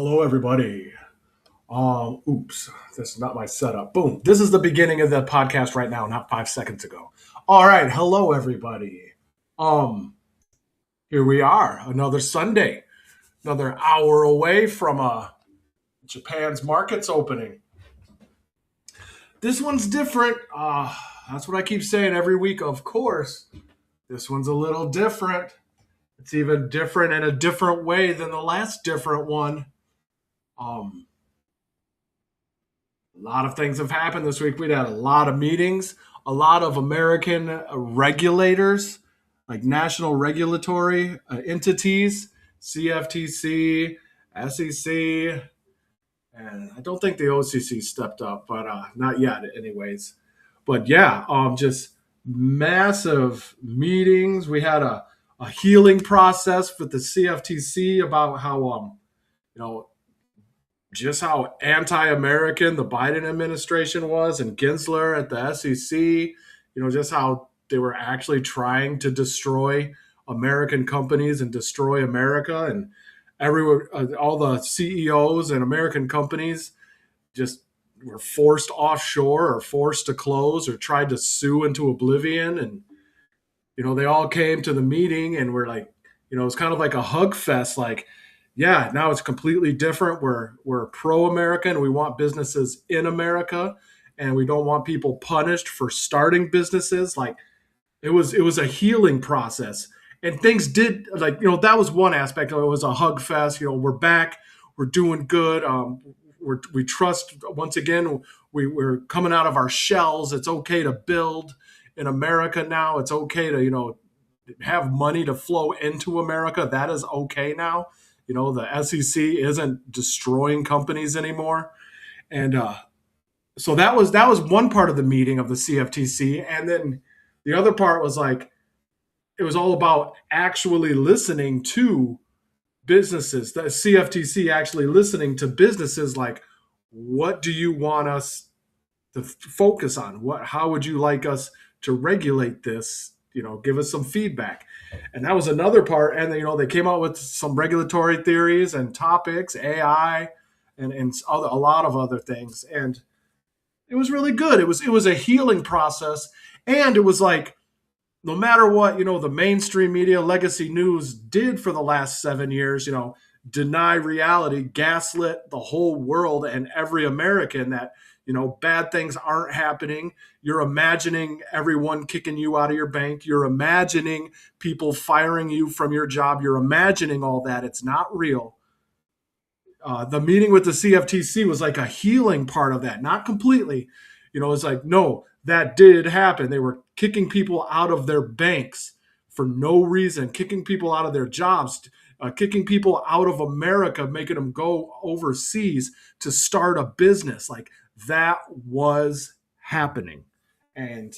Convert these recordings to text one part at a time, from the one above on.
Hello, everybody. Oops, this is not my setup. Boom. This is the beginning of the podcast right now, not 5 seconds ago. All right. Hello, everybody. Um, Here we are, another Sunday, another hour away from Japan's markets opening. This one's different. That's what I keep saying every week. Of course, this one's a little different. It's even different in a different way than the last different one. Um, A lot of things have happened this week. We'd had a lot of meetings, a lot of American regulators, like national regulatory entities, CFTC, SEC, and I don't think the OCC stepped up, but not yet, anyways. But yeah, just massive meetings. We had a healing process with the CFTC about how you know just how anti-American the Biden administration was, and Gensler at the SEC, just how they were actually trying to destroy American companies and destroy America, and everywhere, all the CEOs and American companies just were forced offshore or forced to close or tried to sue into oblivion. And they all came to the meeting and were like, it was kind of like a hug fest. Like, yeah, now it's completely different. We're pro American. We want businesses in America, and we don't want people punished for starting businesses. Like, it was a healing process, and things did, like, that was one aspect. It was a hug fest. We're back. We're doing good. We trust, once again. We're coming out of our shells. It's okay to build in America now. It's okay to have money to flow into America. That is okay now. The SEC isn't destroying companies anymore, and so that was one part of the meeting of the CFTC, and then the other part was like, it was all about actually listening to businesses. The CFTC actually listening to businesses, like, what do you want us to focus on? How would you like us to regulate this? Give us some feedback. And that was another part. And they came out with some regulatory theories and topics, AI, and a lot of other things. And it was really good. It was a healing process. And it was like, no matter what, the mainstream media, legacy news did for the last 7 years, deny reality, gaslit the whole world and every American that, bad things aren't happening. You're imagining everyone kicking you out of your bank. You're imagining people firing you from your job. You're imagining all that. It's not real. The meeting with the CFTC was like a healing part of that, not completely. It's like, no, that did happen. They were kicking people out of their banks for no reason, kicking people out of their jobs, kicking people out of America, making them go overseas to start a business. Like, that was happening. And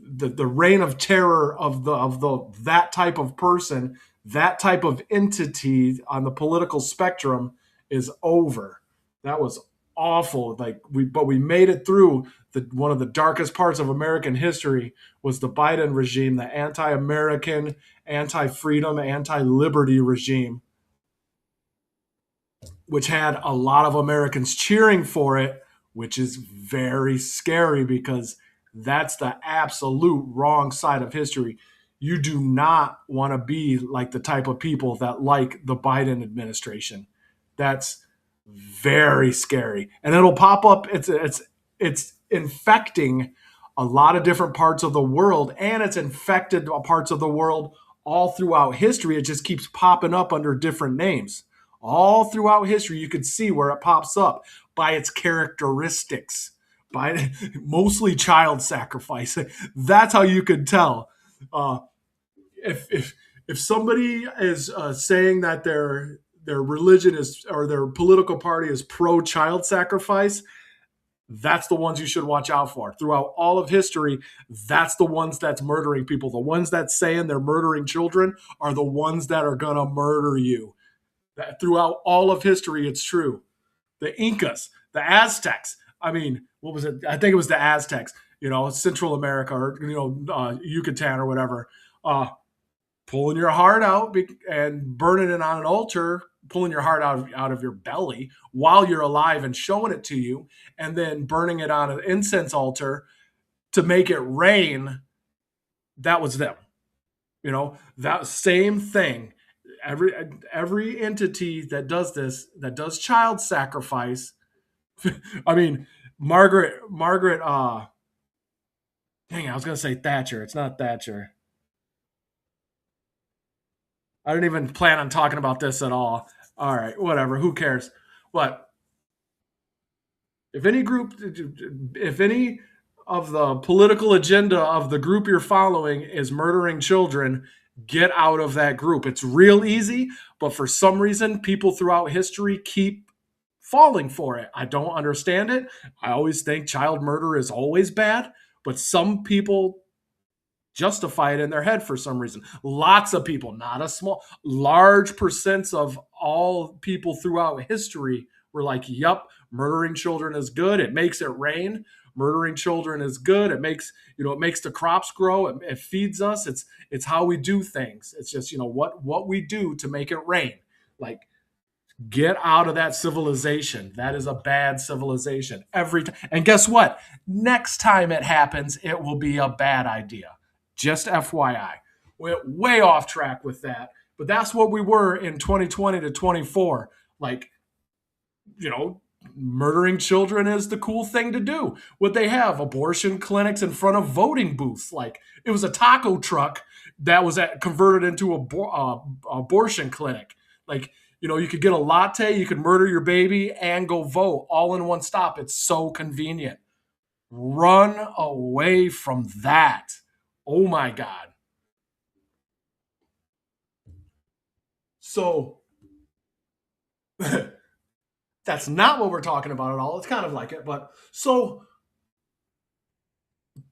the reign of terror of the that type of person, that type of entity on the political spectrum is over. That was awful. Like, we made it through. One of the darkest parts of American history was the Biden regime, the anti-American, anti-freedom, anti-liberty regime, which had a lot of Americans cheering for it, which is very scary because that's the absolute wrong side of history. You do not want to be like the type of people that like the Biden administration. That's very scary, and it'll pop up. It's infecting a lot of different parts of the world, and it's infected parts of the world all throughout history. It just keeps popping up under different names. All throughout history, you could see where it pops up by its characteristics, by mostly child sacrifice. That's how you could tell. Uh, if somebody is saying that their religion is, or their political party is pro child sacrifice, that's the ones you should watch out for. Throughout all of history, that's the ones that's murdering people. The ones that's saying they're murdering children are the ones that are going to murder you. Throughout all of history, it's true. The Incas, the Aztecs. I mean, what was it? I think it was the Aztecs, Central America, or, Yucatan or whatever. Pulling your heart out and burning it on an altar pulling your heart out of your belly while you're alive and showing it to you, and then burning it on an incense altar to make it rain, that was them. That same thing. Every entity that does this, that does child sacrifice. I mean, Margaret. Dang, I was gonna say Thatcher. It's not Thatcher. I didn't even plan on talking about this at all. All right, whatever. Who cares? But if any of the political agenda of the group you're following is murdering children, get out of that group. It's real easy, but for some reason, people throughout history keep falling for it. I don't understand it. I always think child murder is always bad, but some people justify it in their head for some reason. Lots of people, not a small, large percents of all people throughout history were like, yep, murdering children is good. It makes it rain. Murdering children is good. It makes the crops grow. It feeds us. It's how we do things. It's just, what we do to make it rain. Like, get out of that civilization. That is a bad civilization every time. And guess what? Next time it happens, it will be a bad idea. Just FYI. We're way off track with that. But that's what we were in 2020 to 24. Like, murdering children is the cool thing to do. What they have, abortion clinics in front of voting booths. Like, it was a taco truck that was converted into abortion clinic. Like, you could get a latte, you could murder your baby and go vote all in one stop. It's so convenient. Run away from that. Oh my God. So that's not what we're talking about at all. It's kind of like it, but so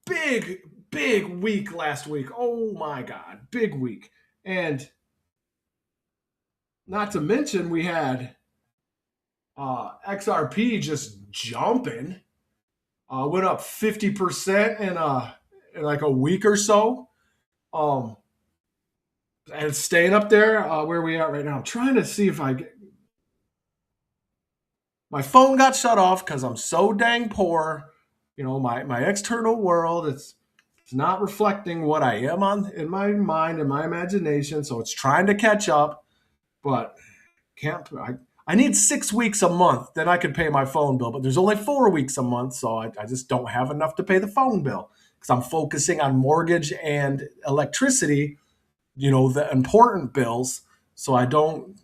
big week last week. Oh my God, big week. And not to mention we had XRP just jumping. Went up 50% in like a week or so. And it's staying up there where we are right now. I'm trying to see if I get. My phone got shut off because I'm so dang poor. My external world, it's not reflecting what I am on in my mind and my imagination. So it's trying to catch up, but can't. I need 6 weeks a month, then I could pay my phone bill. But there's only 4 weeks a month, so I just don't have enough to pay the phone bill because I'm focusing on mortgage and electricity, the important bills. So I don't,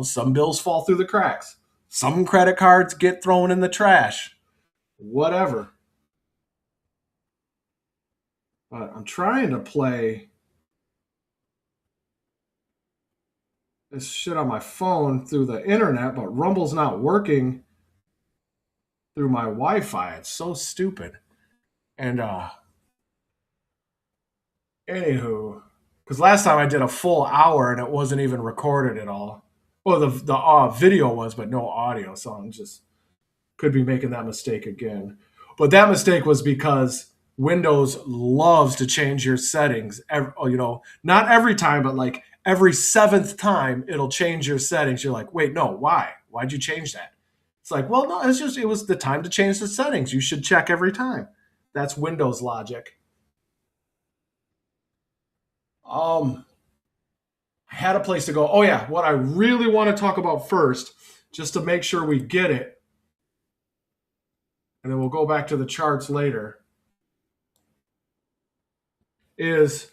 some bills fall through the cracks. Some credit cards get thrown in the trash. Whatever. But I'm trying to play this shit on my phone through the internet, but Rumble's not working through my Wi-Fi. It's so stupid. And anywho, because last time I did a full hour and it wasn't even recorded at all. Well, the video was, but no audio. So I'm just could be making that mistake again. But that mistake was because Windows loves to change your settings. Not every time, but like every seventh time, it'll change your settings. You're like, wait, no, why? Why'd you change that? It's like, well, no, it was the time to change the settings. You should check every time. That's Windows logic. I had a place to go. Oh yeah, what I really want to talk about first, just to make sure we get it, and then we'll go back to the charts later, is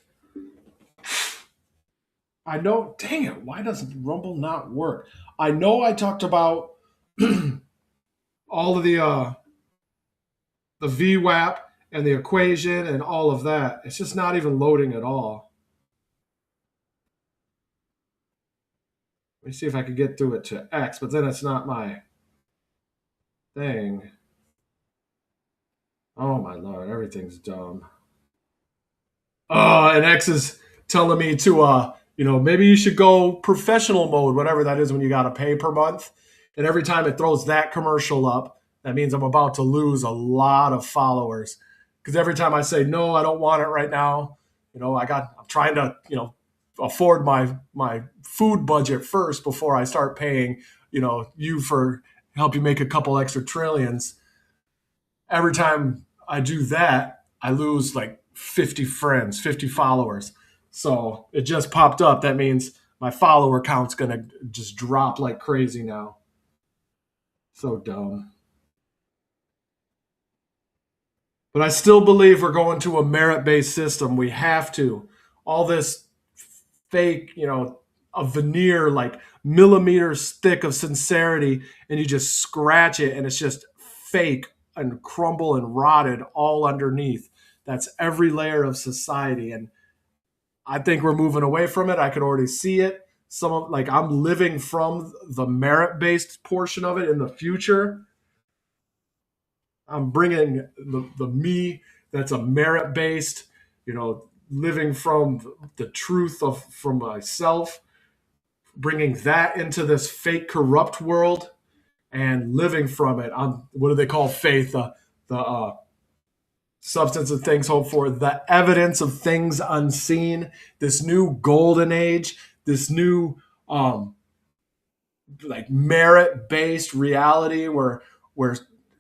I know, dang it, why does Rumble not work? I know I talked about all of the VWAP and the equation and all of that. It's just not even loading at all. Let me see if I can get through it to X, but then it's not my thing. Oh my Lord, everything's dumb. And X is telling me to maybe you should go professional mode, whatever that is when you got to pay per month. And every time it throws that commercial up, that means I'm about to lose a lot of followers. Because every time I say no, I don't want it right now. I'm trying to afford my food budget first before I start paying, you for help you make a couple extra trillions. Every time I do that, I lose like 50 friends, 50 followers. So it just popped up. That means my follower count's going to just drop like crazy now. So dumb. But I still believe we're going to a merit based system. We have to. All this fake, a veneer like millimeters thick of sincerity, and you just scratch it and it's just fake and crumble and rotted all underneath. That's every layer of society. And I think we're moving away from it. I could already see it. Some of like I'm living from the merit based portion of it in the future. I'm bringing the me that's a merit based, living from the truth of from myself, bringing that into this fake corrupt world and living from it. What do they call faith? The substance of things hoped for, the evidence of things unseen. This new golden age, this new like merit based reality where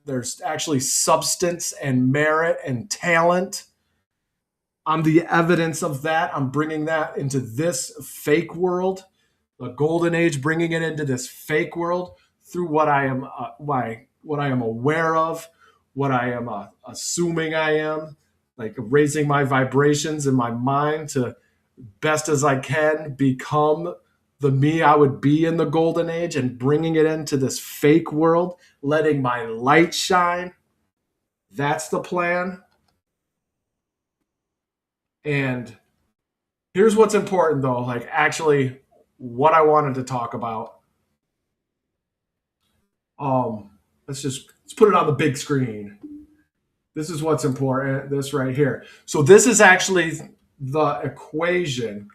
there's actually substance and merit and talent. I'm the evidence of that. I'm bringing that into this fake world, the golden age, bringing it into this fake world through what I am, what I am aware of, what I am assuming I am, like raising my vibrations in my mind to best as I can become the me I would be in the golden age and bringing it into this fake world, letting my light shine. That's the plan. And here's what's important though, like actually what I wanted to talk about. Um, let's put it on the big screen. This is what's important. This right here. So this is actually the equation.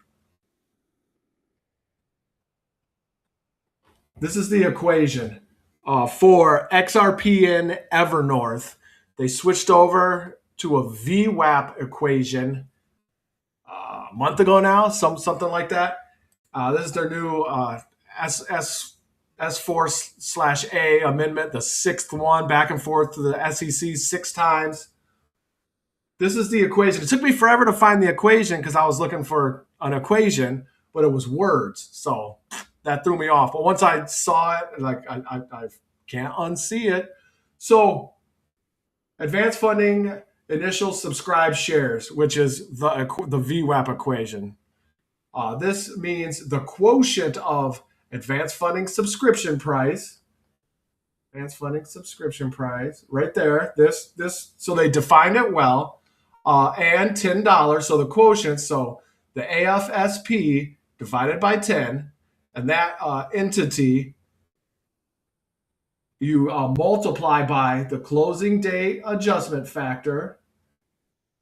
This is the equation for XRPN Evernorth. They switched over to a VWAP equation a month ago now, something like that. This is their new S4/A amendment, the sixth one, back and forth to the SEC 6 times. This is the equation. It took me forever to find the equation because I was looking for an equation, but it was words. So that threw me off. But once I saw it, like I can't unsee it. So advanced funding initial subscribed shares, which is the VWAP equation. This means the quotient of advanced funding subscription price, right there. This. So they defined it well, and $10. So the quotient. So the AFSP divided by 10, and that entity you multiply by the closing date adjustment factor.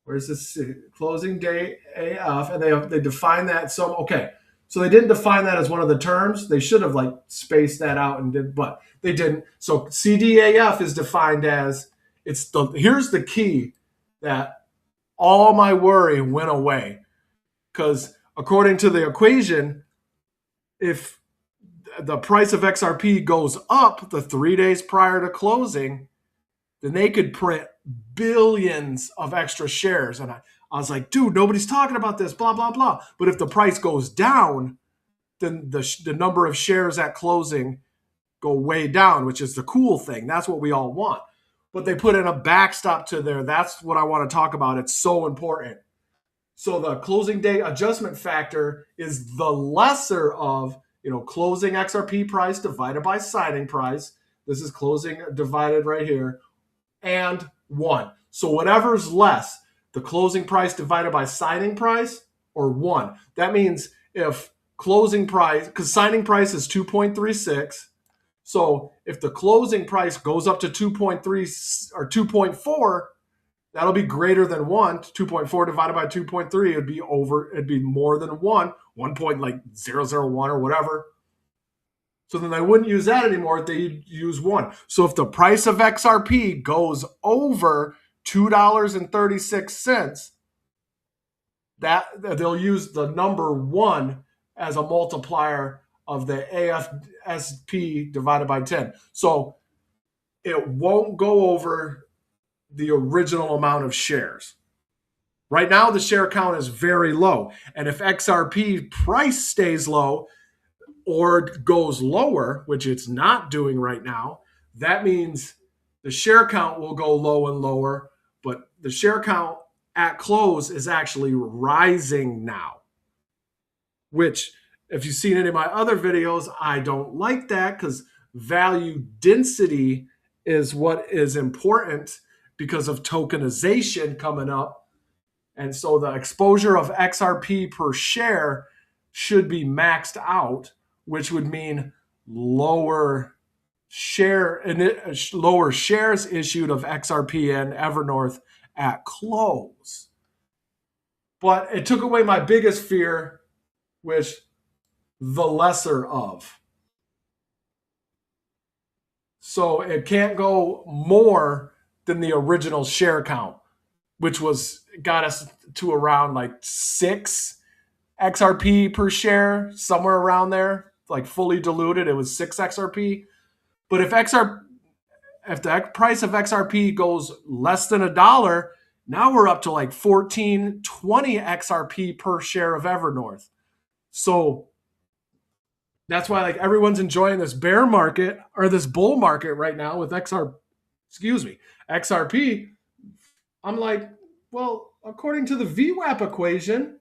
Where's this closing date AF? And they define that. So okay, so they didn't define that as one of the terms. They should have like spaced that out and did, but they didn't. So CDAF is defined as here's the key that all my worry went away, because according to the equation, if the price of XRP goes up the 3 days prior to closing, then they could print billions of extra shares. And I was like, dude, nobody's talking about this, blah, blah, blah. But if the price goes down, then the number of shares at closing go way down, which is the cool thing. That's what we all want. But they put in a backstop to there. That's what I want to talk about. It's so important. So the closing date adjustment factor is the lesser of, closing XRP price divided by signing price. This is closing divided right here, and 1. So whatever's less, the closing price divided by signing price, or 1. That means if closing price, because signing price is 2.36, so if the closing price goes up to 2.3 or 2.4, that'll be greater than 1. 2.4 divided by 2.3, it'd be more than 1.001 or whatever. So then they wouldn't use that anymore. They'd use 1. So if the price of XRP goes over $2.36, that they'll use the number 1 as a multiplier of the AFSP divided by 10. So it won't go over the original amount of shares. Right now, the share count is very low. And if XRP price stays low or goes lower, which it's not doing right now, that means the share count will go low and lower, but the share count at close is actually rising now, which, if you've seen any of my other videos, I don't like that because value density is what is important because of tokenization coming up. And so the exposure of XRP per share should be maxed out, which would mean lower shares issued of XRPN Evernorth at close. But it took away my biggest fear, which the lesser of. So it can't go more than the original share count, which got us to around like 6 XRP per share, somewhere around there, like fully diluted. It was 6 XRP. But if the price of XRP goes less than $1, now we're up to like 14, 20 XRP per share of Evernorth. So that's why like everyone's enjoying this bear market or this bull market right now with XRP. I'm like, well, according to the VWAP equation,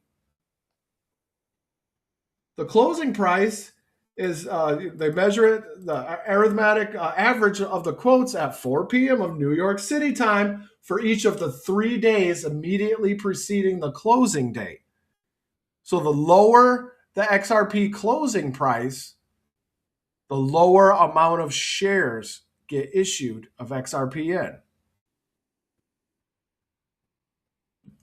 the closing price is, they measure it, the arithmetic average of the quotes at 4 p.m. of New York City time for each of the 3 days immediately preceding the closing date. So the lower the XRP closing price, the lower amount of shares get issued of XRPN.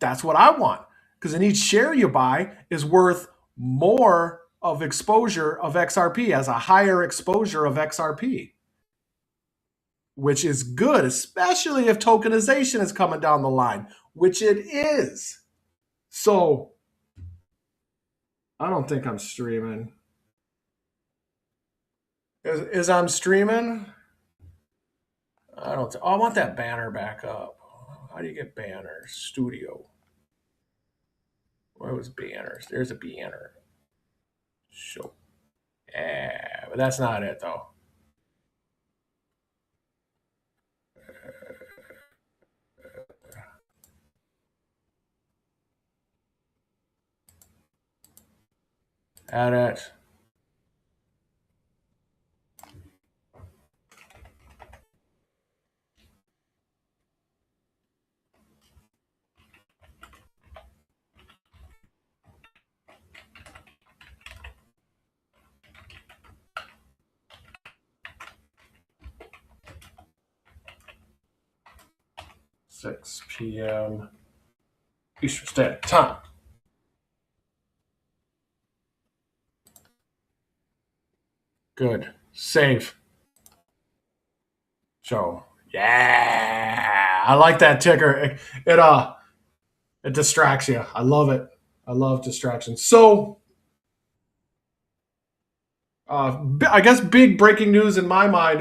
That's what I want, because in each share you buy is worth more of exposure of XRP, as a higher exposure of XRP, which is good, especially if tokenization is coming down the line, which it is. So I don't think I'm streaming. Is I'm streaming? I don't. I want that banner back up. How do you get banners? Studio. Where was banners? There's a banner. Show. Yeah, but that's not it though. Add it. Six p.m. Eastern Standard Time. Good. Save. Show. Yeah. I like that ticker. It distracts you. I love it. I love distractions. So I guess big breaking news in my mind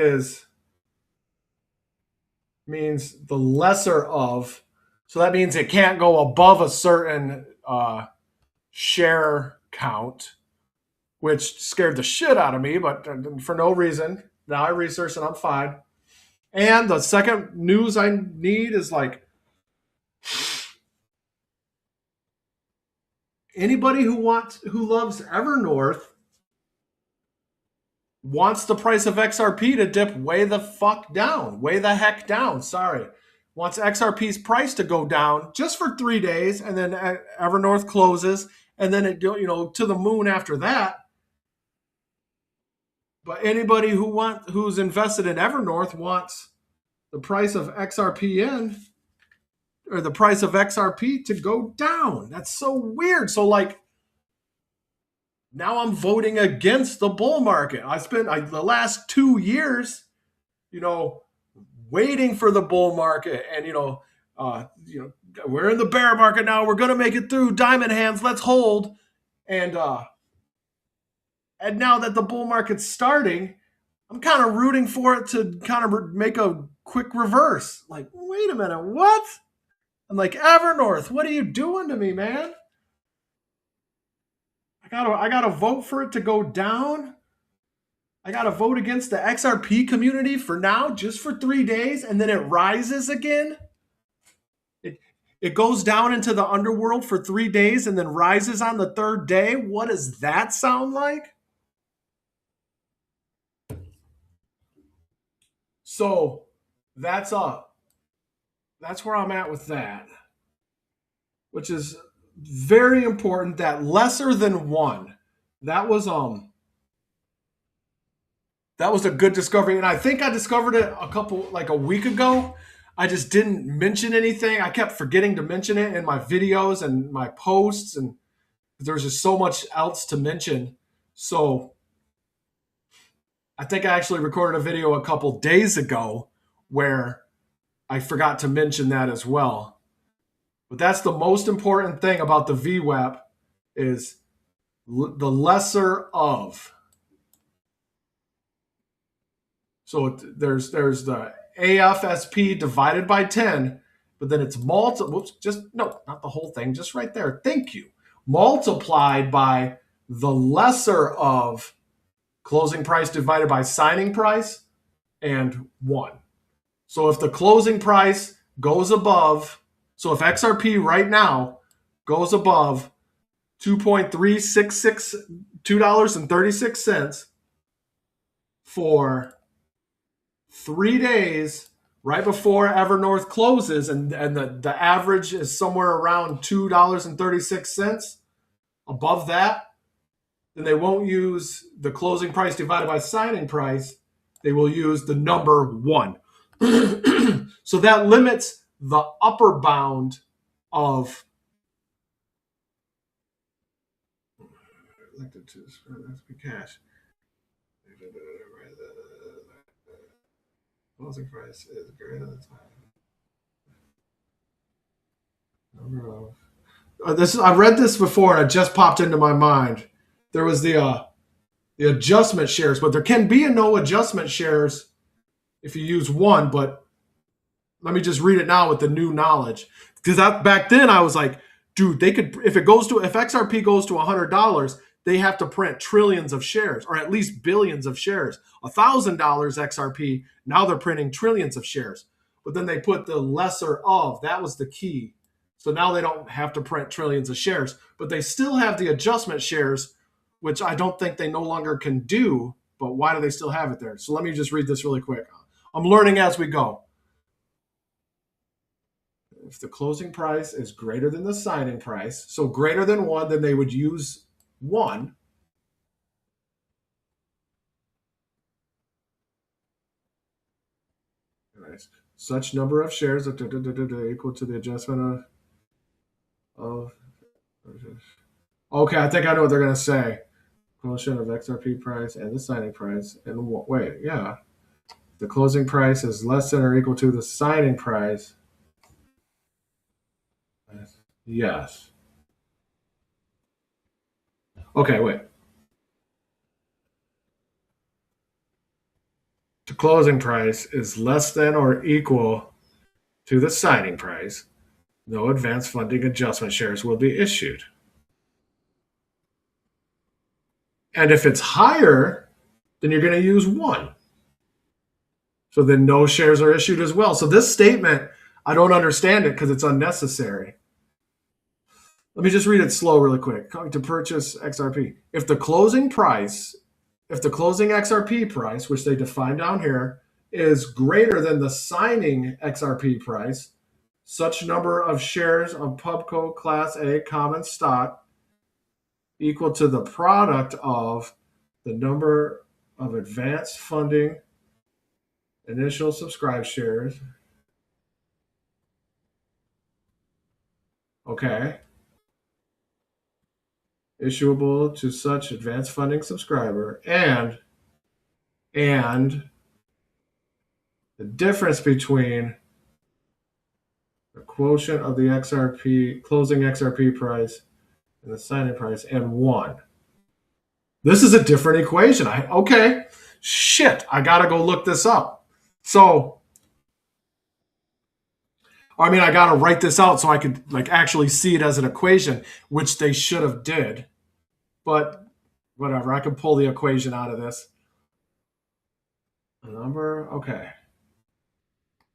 means the lesser of. So that means it can't go above a certain share count, which scared the shit out of me, but for no reason. Now I researched and I'm fine. And the second news I need is like anybody who loves Evernorth wants the price of XRP to dip way the heck down. Sorry. Wants XRP's price to go down just for 3 days, and then Evernorth closes, and then it to the moon after that. But anybody who's invested in Evernorth wants the price of XRPN or the price of XRP to go down. That's so weird. So like now I'm voting against the bull market. I spent the last 2 years, waiting for the bull market and we're in the bear market now. We're going to make it through. Diamond hands, let's hold. And now that the bull market's starting, I'm kind of rooting for it to kind of make a quick reverse. Like, wait a minute, what? I'm like, Evernorth, what are you doing to me, man? I gotta vote for it to go down. I gotta vote against the XRP community for now, just for 3 days, and then it rises again. It goes down into the underworld for 3 days and then rises on the third day. What does that sound like? So that's where I'm at with that, which is very important. That lesser than one, that was a good discovery, and I think I discovered it a week ago. I just didn't mention anything. I kept forgetting to mention it in my videos and my posts, and there's just so much else to mention. So I think I actually recorded a video a couple days ago where I forgot to mention that as well. But that's the most important thing about the VWAP is the lesser of. So there's the AFSP divided by 10, but then it's not the whole thing, just right there. Thank you. Multiplied by the lesser of closing price divided by signing price and 1. So if the closing price goes above, so if XRP right now goes above $2.36 for 3 days right before Evernorth closes, and the average is somewhere around $2.36 above that, then they won't use the closing price divided by signing price. They will use the number 1. So that limits the upper bound of cash. Closing price is greater than number of. I read this before and it just popped into my mind. There was the adjustment shares, but there can be a no adjustment shares if you use 1. But let me just read it now with the new knowledge, because back then I was like, dude, they could if XRP goes to $100, they have to print trillions of shares, or at least billions of shares. $1,000 XRP, now they're printing trillions of shares. But then they put the lesser of. That was the key. So now they don't have to print trillions of shares, but they still have the adjustment shares, which I don't think they no longer can do. But why do they still have it there? So let me just read this really quick. I'm learning as we go. If the closing price is greater than the signing price, so greater than 1, then they would use 1. Such number of shares equal to the adjustment of. Okay, I think I know what they're going to say. Quotient of XRP price and the signing price. And wait, yeah. The closing price is less than or equal to the signing price. Yes. Okay, wait. The closing price is less than or equal to the signing price. No advance funding adjustment shares will be issued. And if it's higher, then you're going to use 1. So then no shares are issued as well. So this statement, I don't understand it because it's unnecessary. Let me just read it slow really quick. To purchase XRP. If the closing XRP price, which they define down here, is greater than the signing XRP price, such number of shares of Pubco Class A common stock equal to the product of the number of advanced funding initial subscribed shares. Okay. Issuable to such advanced funding subscriber, and the difference between the quotient of the XRP, closing XRP price, and the signing price, and 1. This is a different equation. Okay. Shit, I got to go look this up. So, I mean, I got to write this out so I could like actually see it as an equation, which they should have did. But whatever, I can pull the equation out of this. The number, okay.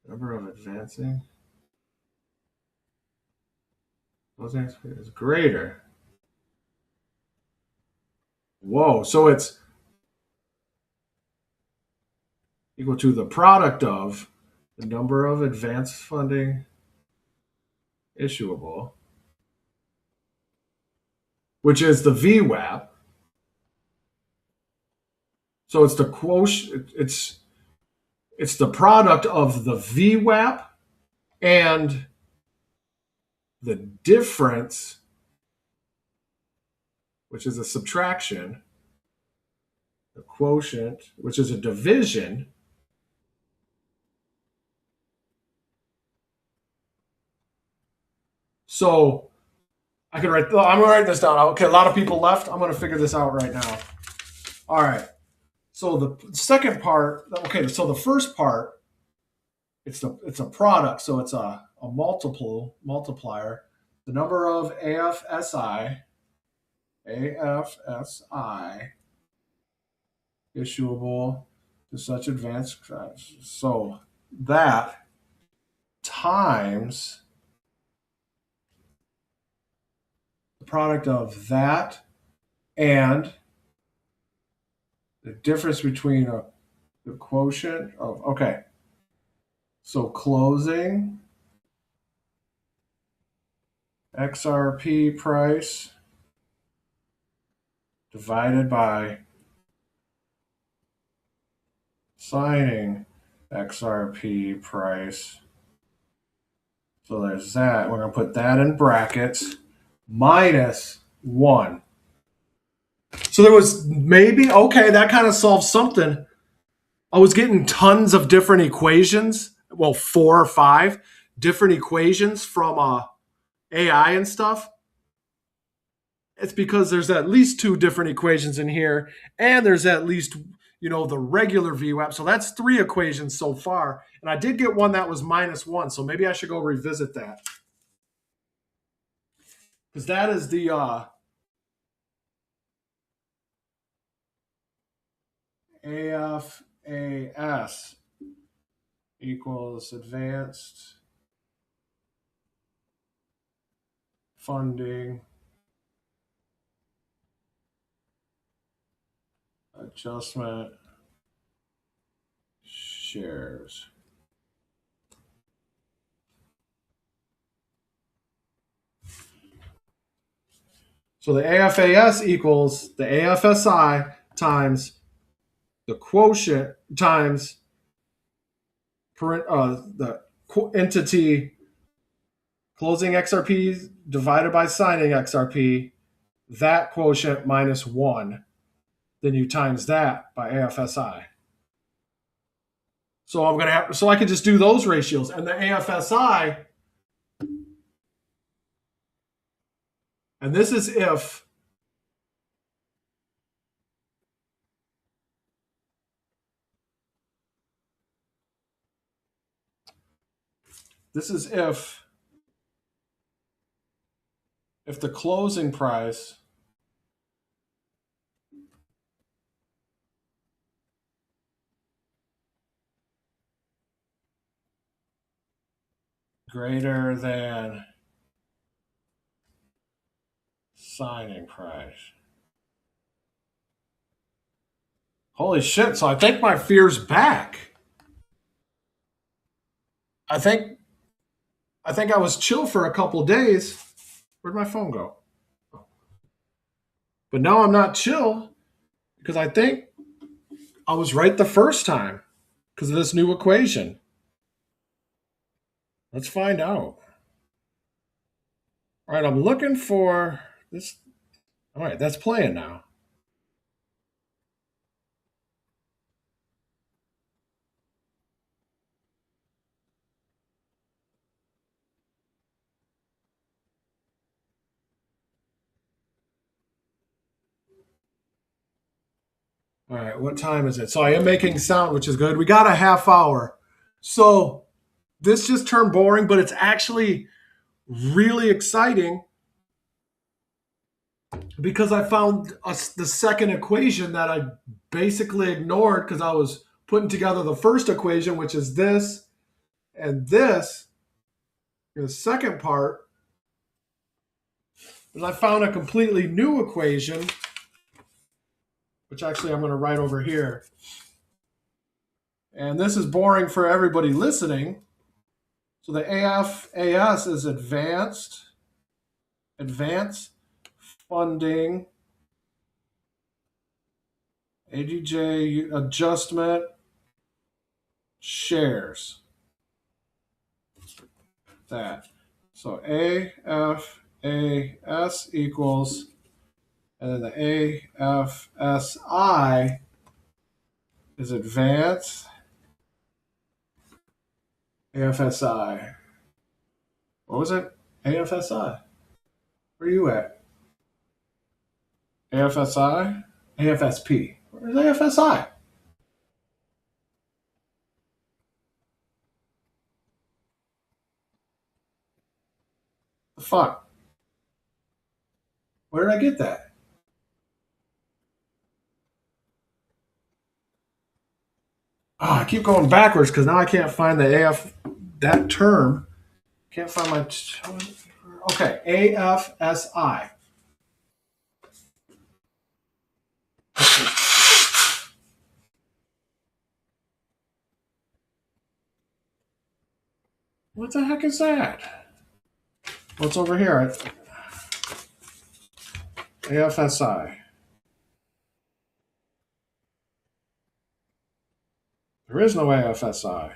Number of advancing closing is greater. Whoa, so it's equal to the product of the number of advanced funding issuable, which is the VWAP. So it's the quotient. It's the product of the VWAP and the difference, which is a subtraction, the quotient, which is a division. So I can write. I'm going to write this down. Okay, a lot of people left. I'm going to figure this out right now. All right. So the second part. Okay. So the first part, it's a product. So it's a multiplier. The number of AFSI issuable to such advanced. So that times the product of that and the difference between the quotient of, okay, so closing XRP price divided by signing XRP price. So there's that. We're going to put that in brackets minus 1. So there was maybe, okay, that kind of solves something. I was getting tons of different equations. Well, 4 or 5 different equations from AI and stuff. It's because there's at least 2 different equations in here, and there's at least, the regular VWAP. So that's 3 equations so far. And I did get one that was minus 1, so maybe I should go revisit that. Because that is the AFAS equals advanced funding adjustment shares. So the AFAS equals the AFSI times the quotient times the entity closing XRP divided by signing XRP, that quotient minus 1. Then you times that by AFSI. So I'm gonna have, so I could just do those ratios, and the AFSI, and this is if if the closing price greater than signing price. Holy shit, so I think my fear's back. I think I was chill for a couple days. Where'd my phone go? But now I'm not chill because I think I was right the first time because of this new equation. Let's find out. All right, I'm looking for this. All right, that's playing now. All right, what time is it? So I am making sound, which is good. We got a half hour. So this just turned boring, but it's actually really exciting because I found the second equation that I basically ignored because I was putting together the first equation, which is this and this, in the second part. And I found a completely new equation, which actually I'm going to write over here. And this is boring for everybody listening. So the AFAS is advanced funding, ADJ adjustment, shares. That. So AFAS equals, and then the AFSI is advanced AFSI. What was it? AFSI. Where are you at? AFSI? AFSP. Where's AFSI? The fuck? Where did I get that? Oh, I keep going backwards because now I can't find the AF, that term. Can't find my. Okay, AFSI. What the heck is that? What's over here? AFSI. There is no AFSI.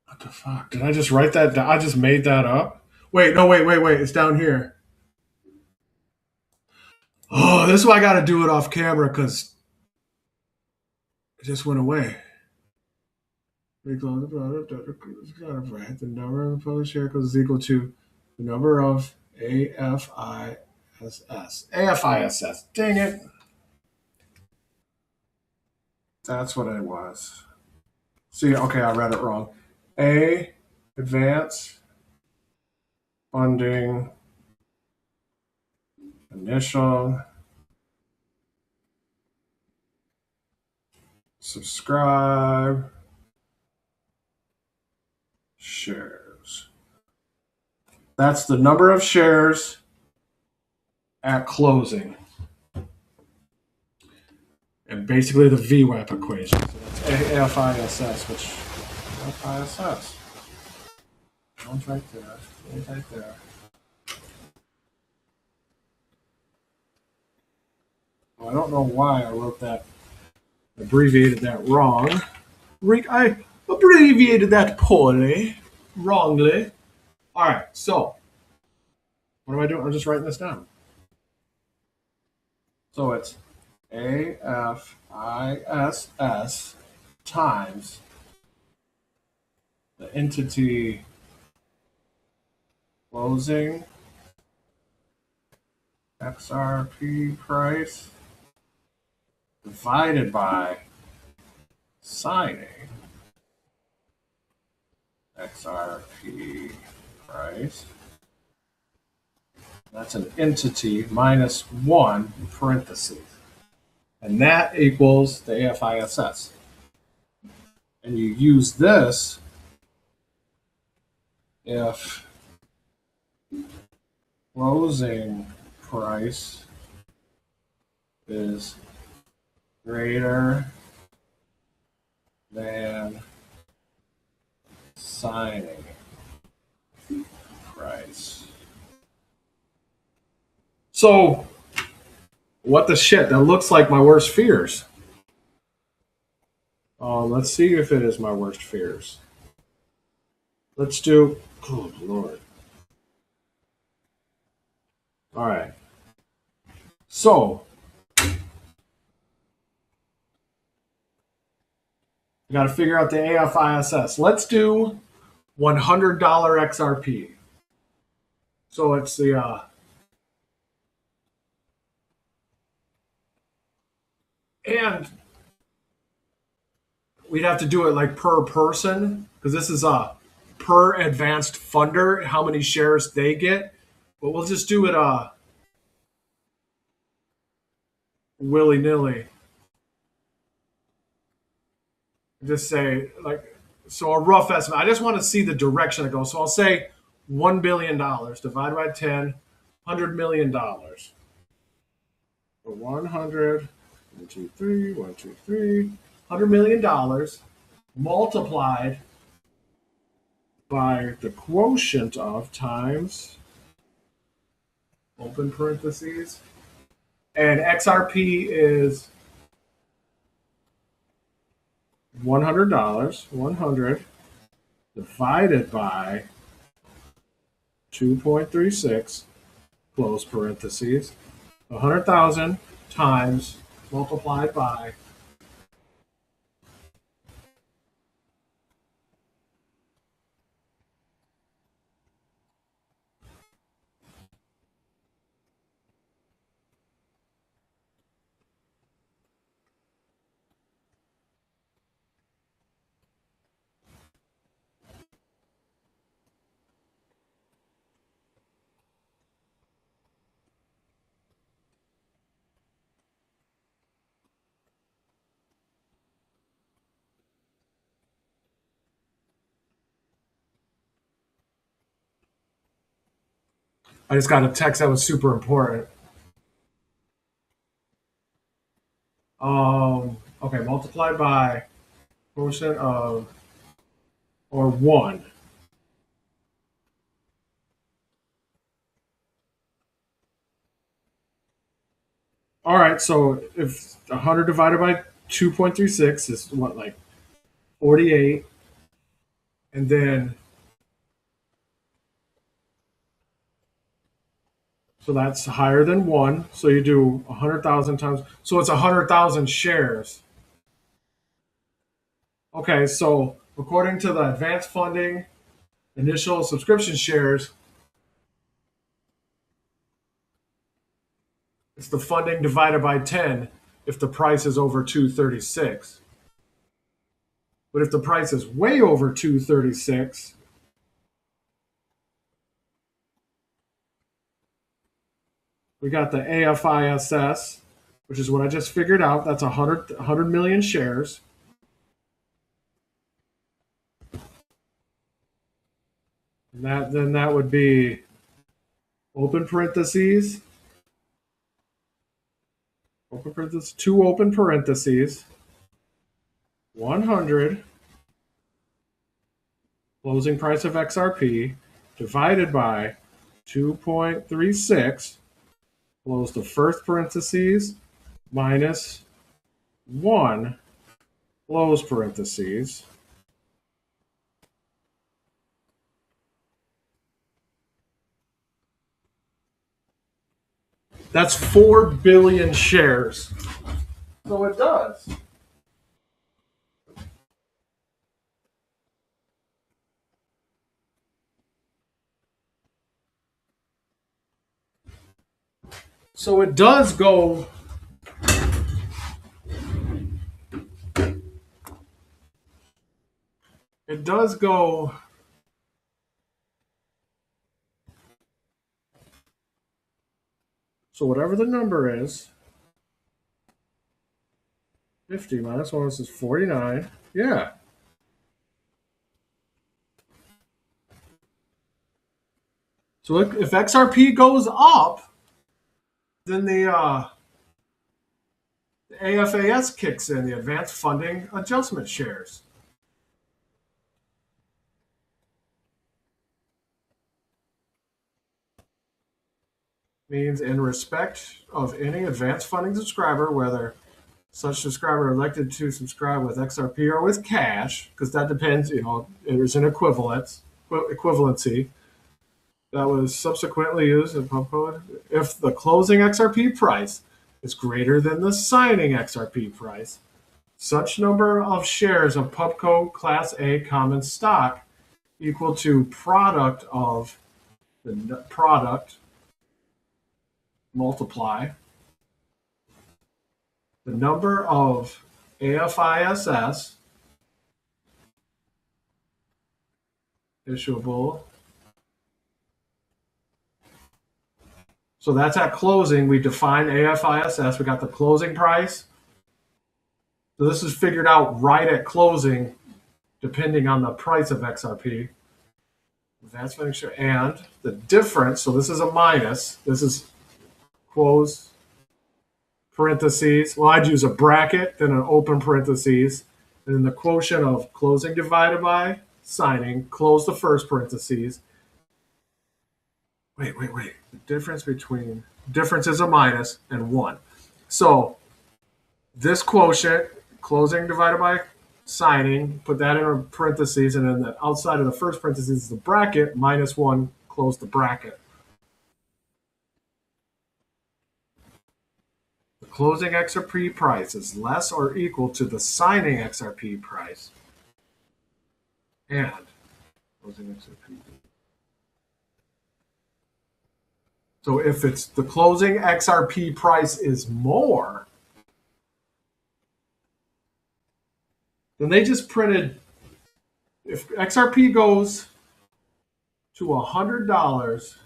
What the fuck? Did I just write that down? I just made that up? Wait, no, wait. It's down here. Oh, this is why I got to do it off camera because it just went away. The number of the published share is equal to the number of AFISS. AFISS. Dang it. That's what it was. See, okay, I read it wrong. A, advance, funding, initial, subscribe, shares. That's the number of shares at closing. And basically the VWAP equation. So that's AFISS, which AFISS. One's right there. One's right there. Well, I don't know why I wrote that, abbreviated that wrong. I abbreviated that poorly, wrongly. All right, so what am I doing? I'm just writing this down. So it's AFISS times the entity closing XRP price divided by signing XRP price. That's an entity minus 1 parentheses. And that equals the AFISS. And you use this if closing price is greater than signing price. So, what the shit? That looks like my worst fears. Let's see if it is my worst fears. Let's do. Oh, Lord. All right. So, You got to figure out the AFISS. Let's do $100 XRP. So it's the and we'd have to do it like per person because this is a per advanced funder, how many shares they get. But we'll just do it willy nilly. Just say like so a rough estimate. I just want to see the direction it goes. So I'll say $1 billion divided by 10, $100 million. So 100, 1, 2, 3, 1, 2, 3, $100 million multiplied by the quotient of times open parentheses, and XRP is $100, 100 divided by 2.36, close parentheses, 100,000 times multiplied by I just got a text that was super important. Okay, multiplied by quotient of or 1. All right, so if 100 divided by 2.36 is what, like 48, and then so that's higher than 1. So you do 100,000 times. So it's 100,000 shares. Okay, so according to the advanced funding initial subscription shares, it's the funding divided by 10 if the price is over 236. But if the price is way over 236, we got the AFISS, which is what I just figured out. That's 100 million shares. And then that would be open parentheses, two open parentheses, 100 closing price of XRP divided by 2.36, close the first parentheses, minus 1, close parentheses. That's 4 billion shares. So it does. So it does go. It does go. So whatever the number is, 50 minus 1 is 49. Yeah. So if XRP goes up, then the AFAS kicks in, the Advanced Funding Adjustment shares. Means in respect of any advanced funding subscriber, whether such subscriber elected to subscribe with XRP or with cash, because that depends, there's an equivalency that was subsequently used in pump code. If the closing XRP price is greater than the signing XRP price, such number of shares of Pubco Class A common stock equal to product of the product multiply the number of AFISS issuable. So that's at closing. We define AFISS. We got the closing price. So this is figured out right at closing, depending on the price of XRP. Advanced fixture and the difference. So this is a minus. This is close parentheses. Well, I'd use a bracket, then an open parentheses, and then the quotient of closing divided by signing. Close the first parentheses. Wait. The difference is a minus and 1. So this quotient, closing divided by signing, put that in a parentheses, and then the outside of the first parentheses is the bracket, minus 1, close the bracket. The closing XRP price is less or equal to the signing XRP price and closing XRP. So if it's the closing XRP price is more, then they just printed, if XRP goes to $100,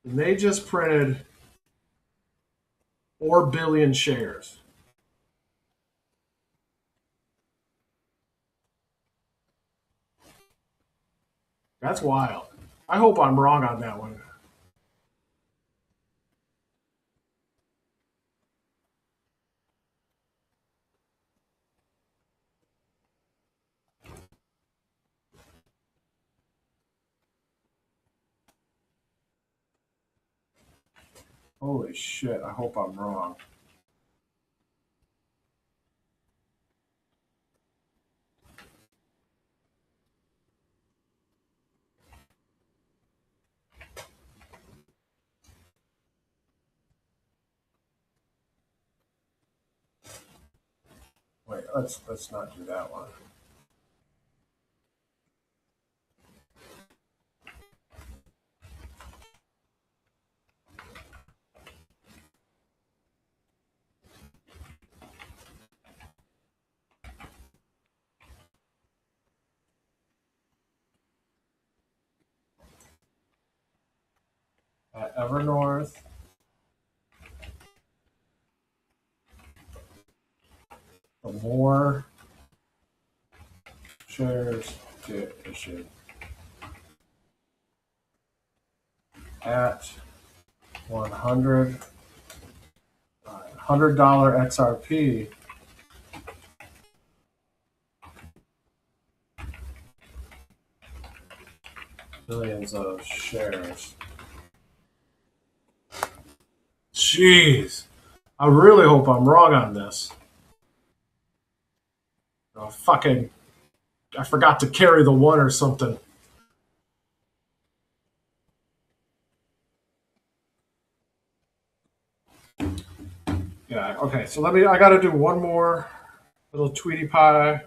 then they just printed 4 billion shares. That's wild. I hope I'm wrong on that one. Holy shit, I hope I'm wrong. Wait, let's not do that one. At Evernorth, the more shares get issued. At $100 XRP, millions of shares. Jeez. I really hope I'm wrong on this. Oh, I forgot to carry the 1 or something. Yeah, okay, so I gotta do one more little Tweety Pie.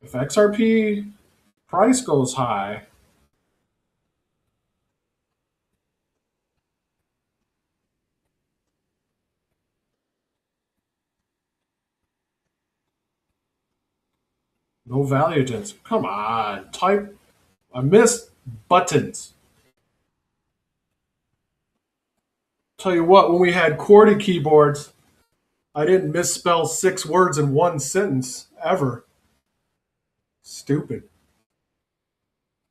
If XRP price goes high, No value density. Come on, type. I missed buttons. Tell you what, when we had QWERTY keyboards, I didn't misspell 6 words in one sentence ever. Stupid.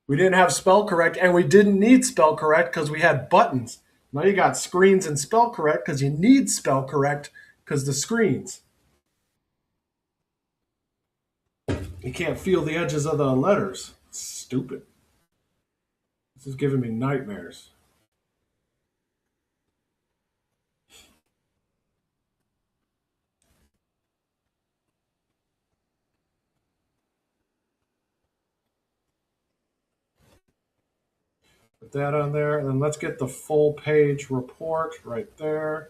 We didn't have spell correct, and we didn't need spell correct because we had buttons. Now you got screens and spell correct because you need spell correct because the screens. You can't feel the edges of the letters. Stupid. This is giving me nightmares. Put that on there, and then let's get the full page report right there.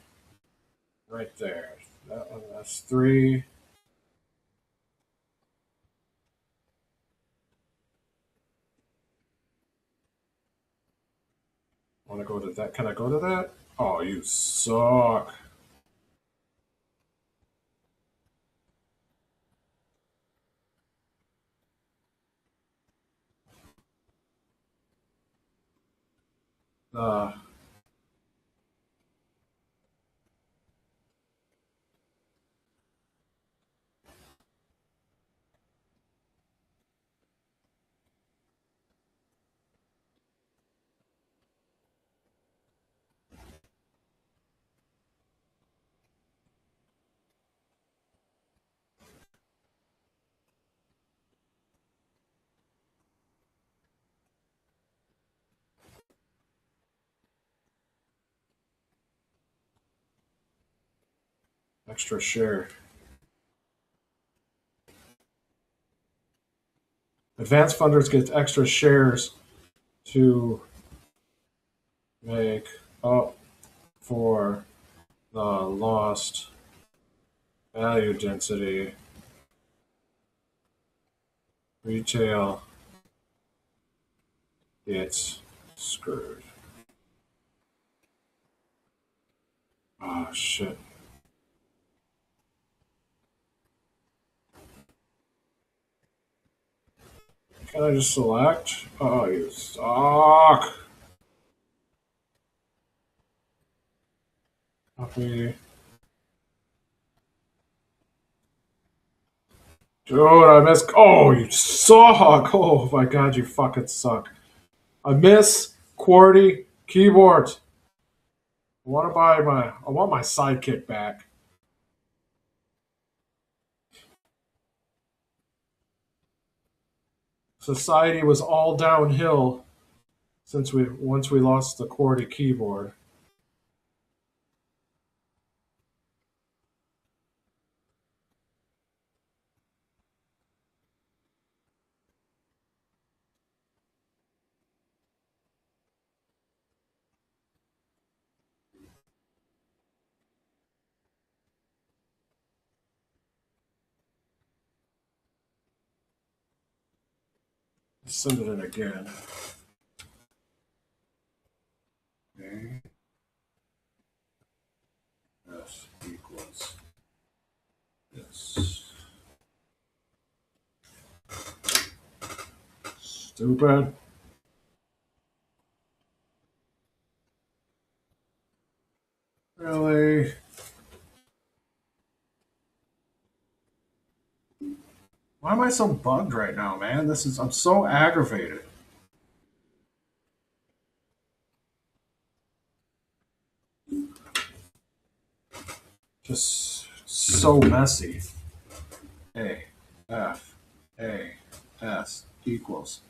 Right there. That one, that's 3. Want to go to that? Can I go to that? Oh, you suck. Uh, extra share. Advanced funders get extra shares to make up for the lost value density. Retail gets screwed. Oh, shit. Can I just select? Oh, you suck. Copy. Dude, I missed. Oh, you suck. Oh, my God, you fucking suck. I miss QWERTY keyboards. I want my sidekick back. Society was all downhill once we lost the QWERTY keyboard. Send it in again. Okay. S equals this. Stupid. Really? Why am I so bugged right now, man? I'm so aggravated. Just so messy. A, F, A, S equals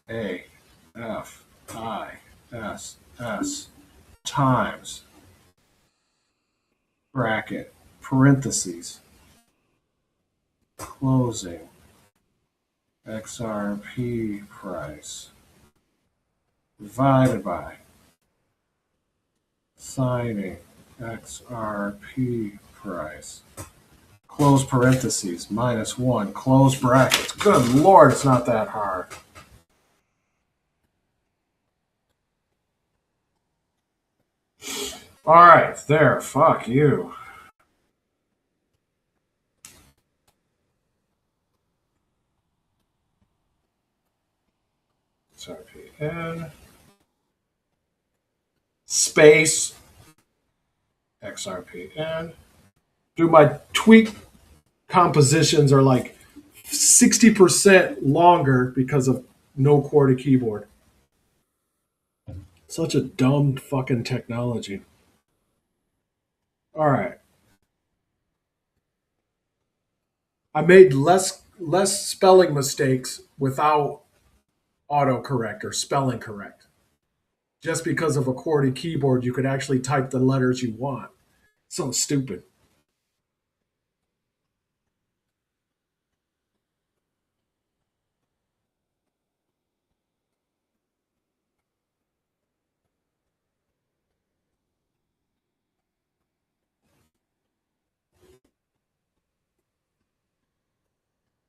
A, F, I, S, S times bracket, parentheses, closing, XRP price divided by signing XRP price. Close parentheses, -1, close brackets. Good Lord, it's not that hard. All right, there, fuck you. XRPN space XRPN. Do my tweak compositions are like 60% longer because of no QWERTY keyboard. Such a dumb fucking technology. All right. I made less spelling mistakes without autocorrect or spelling correct. Just because of a QWERTY keyboard, you could actually type the letters you want. So stupid.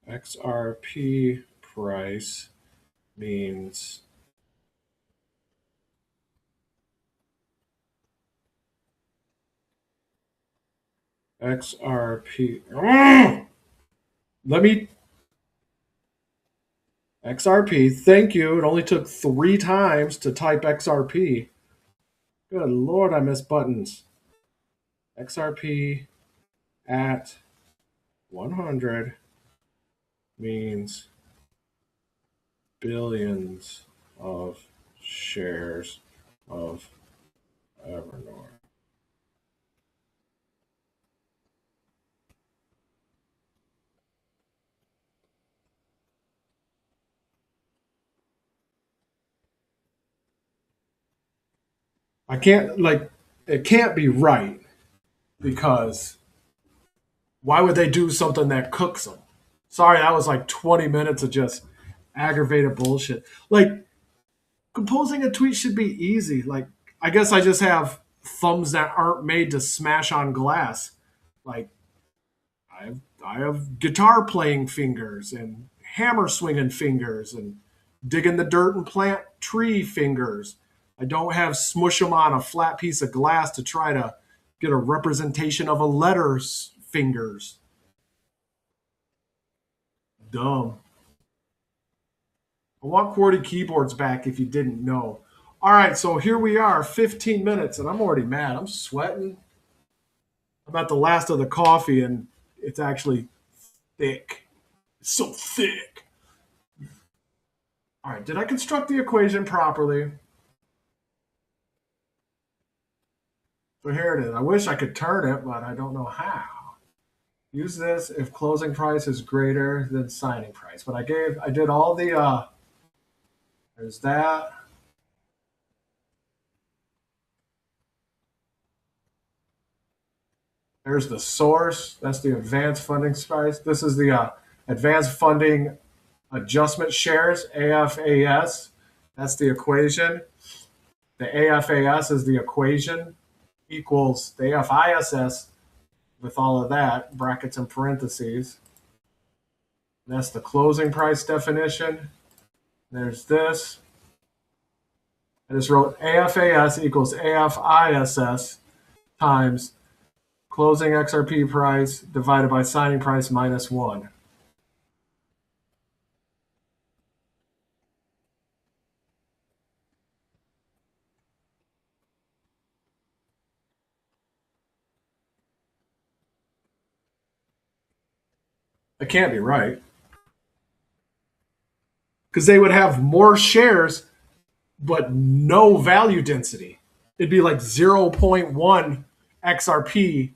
XRP price means XRP. Let me. XRP, thank you. It only took 3 times to type XRP. Good Lord, I miss buttons. XRP at 100 means billions of shares of Evernorth. I can't, like, it can't be right because why would they do something that cooks them? Sorry, that was like 20 minutes of just aggravated bullshit. Like, composing a tweet should be easy. Like, I guess I just have thumbs that aren't made to smash on glass. Like, I have guitar playing fingers and hammer swinging fingers and digging the dirt and plant tree fingers. I don't have smush them on a flat piece of glass to try to get a representation of a letter's fingers. Dumb. I want QWERTY keyboards back if you didn't know. All right, so here we are, 15 minutes, and I'm already mad. I'm sweating. I'm at the last of the coffee, and it's actually thick. It's so thick. All right, did I construct the equation properly? So here it is. I wish I could turn it, but I don't know how. Use this if closing price is greater than signing price. But I did all the, there's that. There's the source. That's the advanced funding price. This is the advanced funding adjustment shares, AFAS. That's the equation. The AFAS is the equation equals the AFISS with all of that, brackets and parentheses. That's the closing price definition. There's this. I just wrote AFAS equals AFISS times closing XRP price divided by signing price minus 1. It can't be right. Because they would have more shares, but no value density. It'd be like 0.1 XRP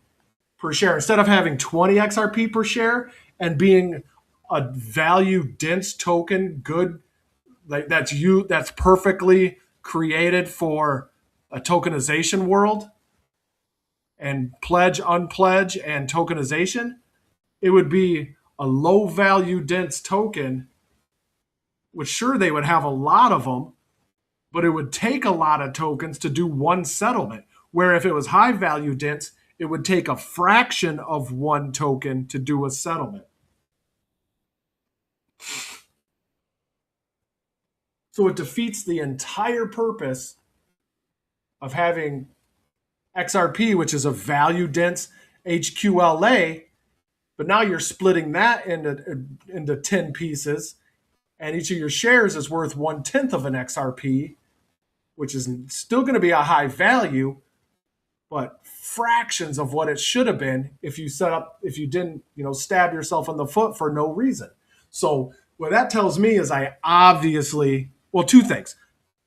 per share. Instead of having 20 XRP per share and being a value dense token, good, like that's perfectly created for a tokenization world and pledge, unpledge, and tokenization, it would be a low value dense token, which sure they would have a lot of them, but it would take a lot of tokens to do one settlement. Where if it was high value dense, it would take a fraction of one token to do a settlement. So it defeats the entire purpose of having XRP, which is a value dense HQLA, but now you're splitting that into 10 pieces and each of your shares is worth 1/10 of an XRP, which is still going to be a high value, but fractions of what it should have been if you didn't, stab yourself in the foot for no reason. So what that tells me is I obviously, well, two things.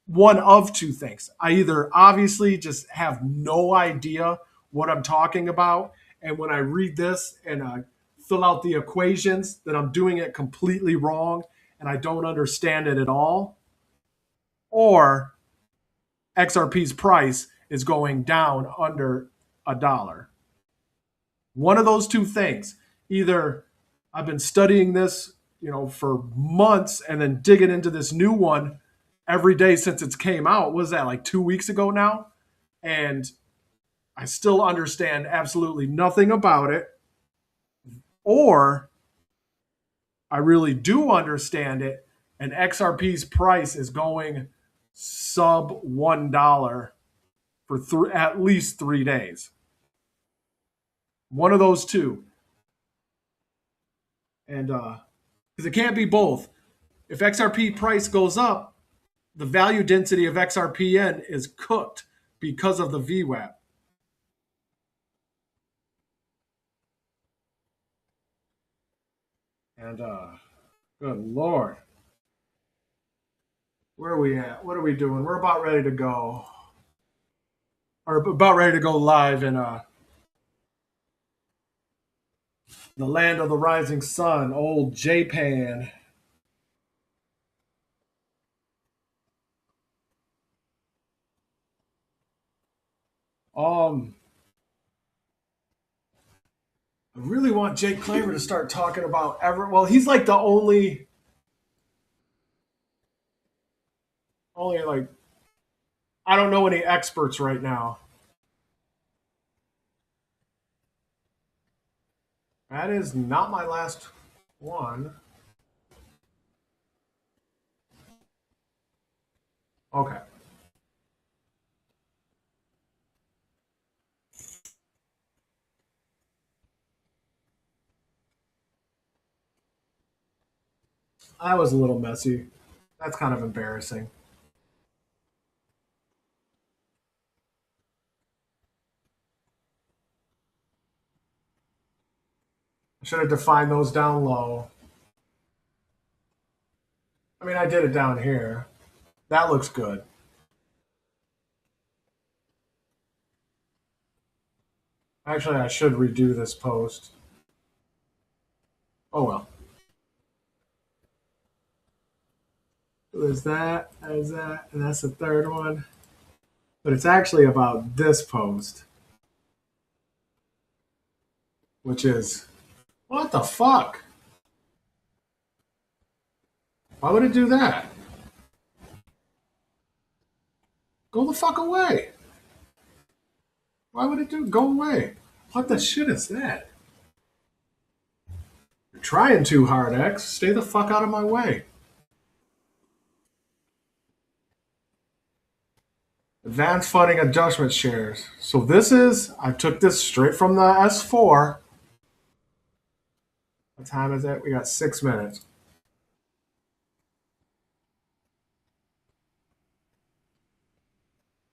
One of two things. I either obviously just have no idea what I'm talking about, and when I read this and I fill out the equations, that I'm doing it completely wrong and I don't understand it at all, or XRP's price is going down under $1. One of those two things. Either I've been studying this, for months and then digging into this new one every day since it's came out. What was that, like 2 weeks ago now? And I still understand absolutely nothing about it. Or I really do understand it, and XRP's price is going sub $1 for at least 3 days. One of those two. And because it can't be both. If XRP price goes up, the value density of XRPN is cooked because of the VWAP. And good Lord. Where are we at? What are we doing? We're about ready to go. Or about ready to go live in the land of the rising sun, old Japan. I really want Jake Claver to start talking about well, he's like the only like, I don't know any experts right now. That is not my last one. Okay. That was a little messy. That's kind of embarrassing. I should have defined those down low. I mean, I did it down here. That looks good. Actually, I should redo this post. Oh well. There's that, there's that, and that's the third one. But it's actually about this post, which is, what the fuck? Why would it do that? Go the fuck away. Why would it do? Go away. What the shit is that? You're trying too hard, X. Stay the fuck out of my way. Advanced funding adjustment shares. So this is, I took this straight from the S4. What time is it? We got 6 minutes.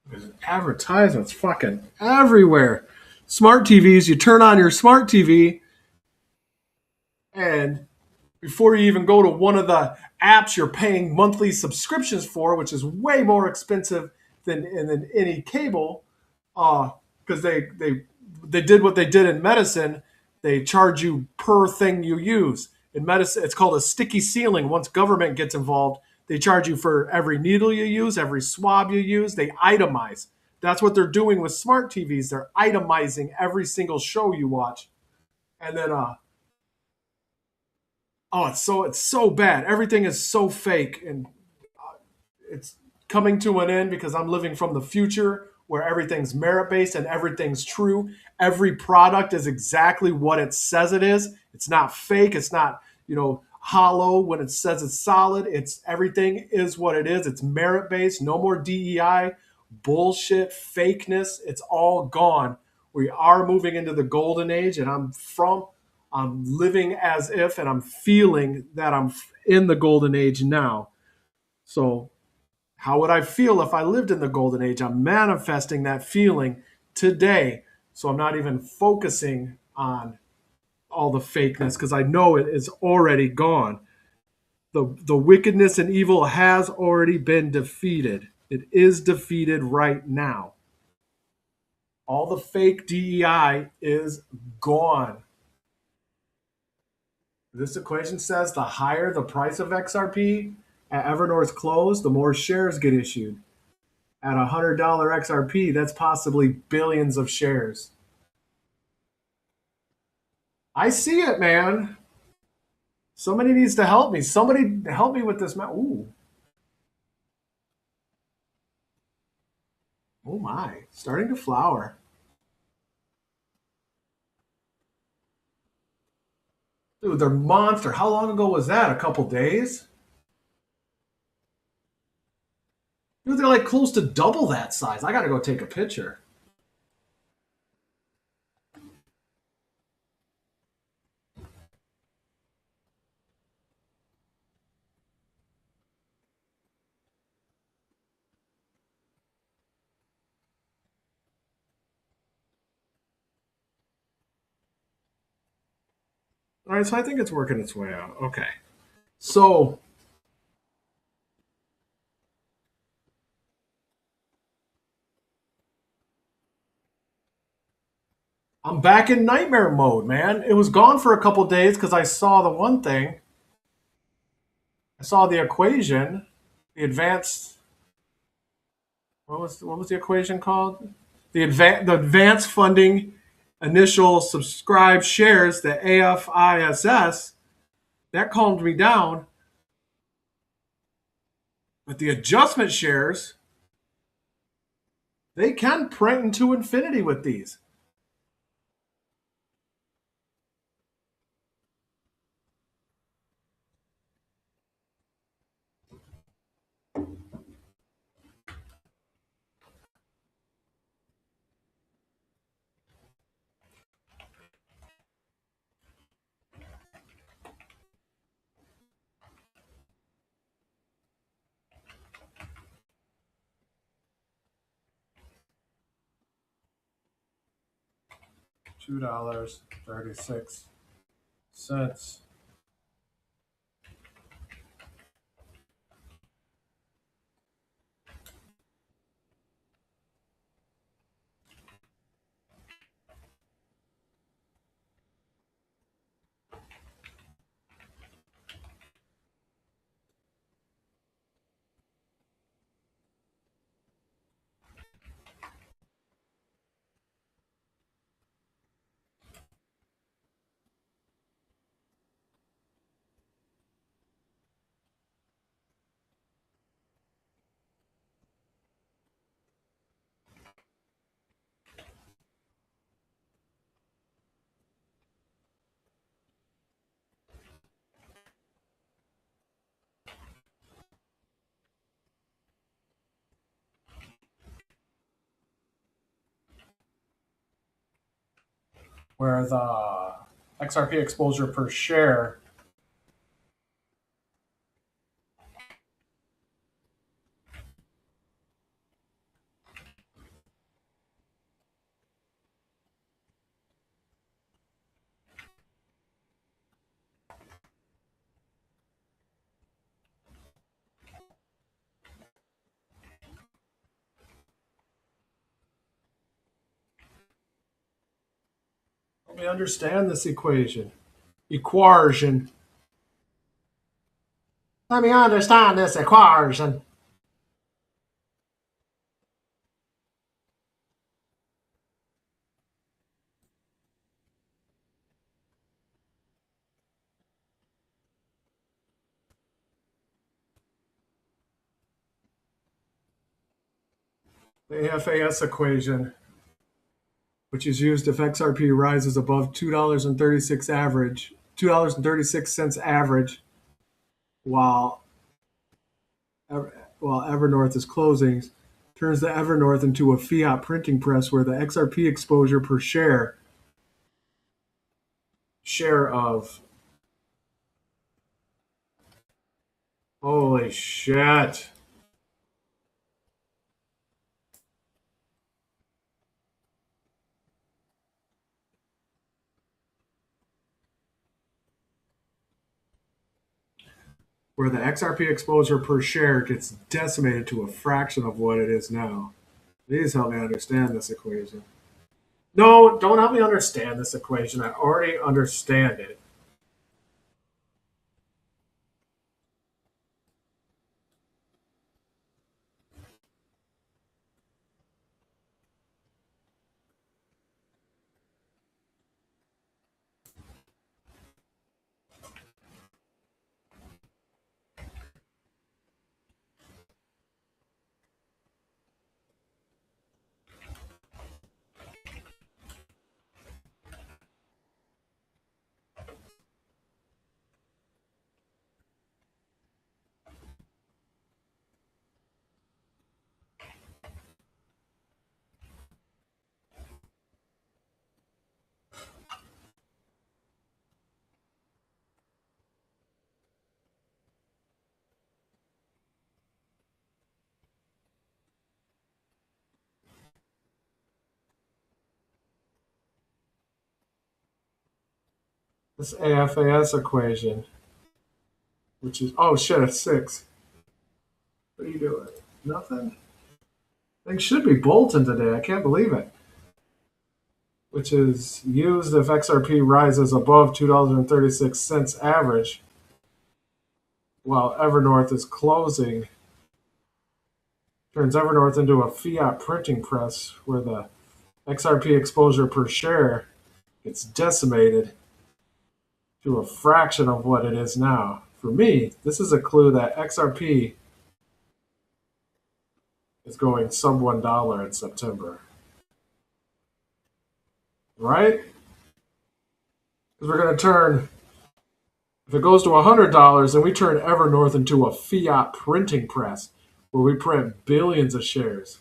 There's advertisements fucking everywhere. Smart TVs, you turn on your smart TV, and before you even go to one of the apps you're paying monthly subscriptions for, which is way more expensive than any cable, because they did what they did in medicine. They charge you per thing you use. In medicine, it's called a sticky ceiling. Once government gets involved, they charge you for every needle you use, every swab you use. They itemize. That's what they're doing with smart TVs. They're itemizing every single show you watch. And then oh, it's so bad. Everything is so fake, and it's coming to an end because I'm living from the future where everything's merit based and everything's true. Every product is exactly what it says it is. It's not fake. It's not, hollow when it says it's solid. It's everything is what it is. It's merit based. No more DEI bullshit, fakeness. It's all gone. We are moving into the golden age, and I'm living as if, and I'm feeling that I'm in the golden age now. So, how would I feel if I lived in the golden age? I'm manifesting that feeling today. So, I'm not even focusing on all the fakeness because I know it is already gone. The wickedness and evil has already been defeated. It is defeated right now. All the fake DEI is gone. This equation says the higher the price of XRP at Evernorth's close, the more shares get issued. At $100 XRP, that's possibly billions of shares. I see it, man. Somebody needs to help me. Somebody help me with this. Ooh. Oh my. Starting to flower. Dude, they're monster. How long ago was that? A couple days? Dude, they're like close to double that size. I gotta go take a picture. All right, so I think it's working its way out. Okay. So I'm back in nightmare mode, man. It was gone for a couple days because I saw the one thing. I saw the equation, the advanced. What was the equation called? The advanced funding initial subscribed shares, the AFISS. That calmed me down. But the adjustment shares, they can print into infinity with these. $2.36. Where the XRP exposure per share. Let me understand this equation. Equation. Let me understand this equation. The AFAS equation, which is used if XRP rises above $2.36 average, while Evernorth is closing, turns the Evernorth into a fiat printing press where the XRP exposure per share share of. Holy shit. Where the XRP exposure per share gets decimated to a fraction of what it is now. Please help me understand this equation. No, don't help me understand this equation. I already understand it. This AFAS equation, which is, oh shit, it's 6. What are you doing? Nothing? Things should be bolting today. I can't believe it. Which is used if XRP rises above $2.36 average, while Evernorth is closing, turns Evernorth into a fiat printing press where the XRP exposure per share gets decimated to a fraction of what it is now. For me, this is a clue that XRP is going sub $1 in September. Right? Because we're going to turn, if it goes to $100, then we turn Evernorth into a fiat printing press where we print billions of shares.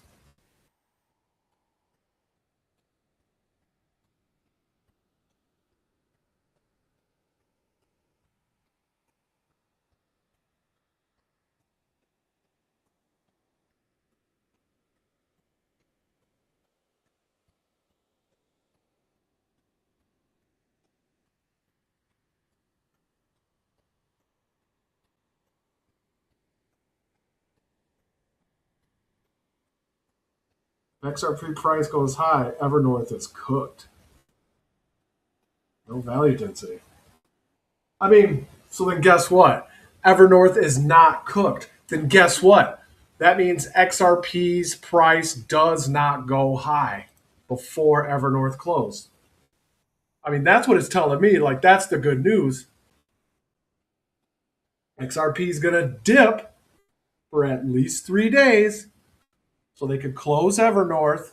XRP price goes high, Evernorth is cooked. No value density. I mean, so then guess what? Evernorth is not cooked. Then guess what? That means XRP's price does not go high before Evernorth closed. I mean, that's what it's telling me. Like, that's the good news. XRP is going to dip for at least 3 days so they could close Evernorth.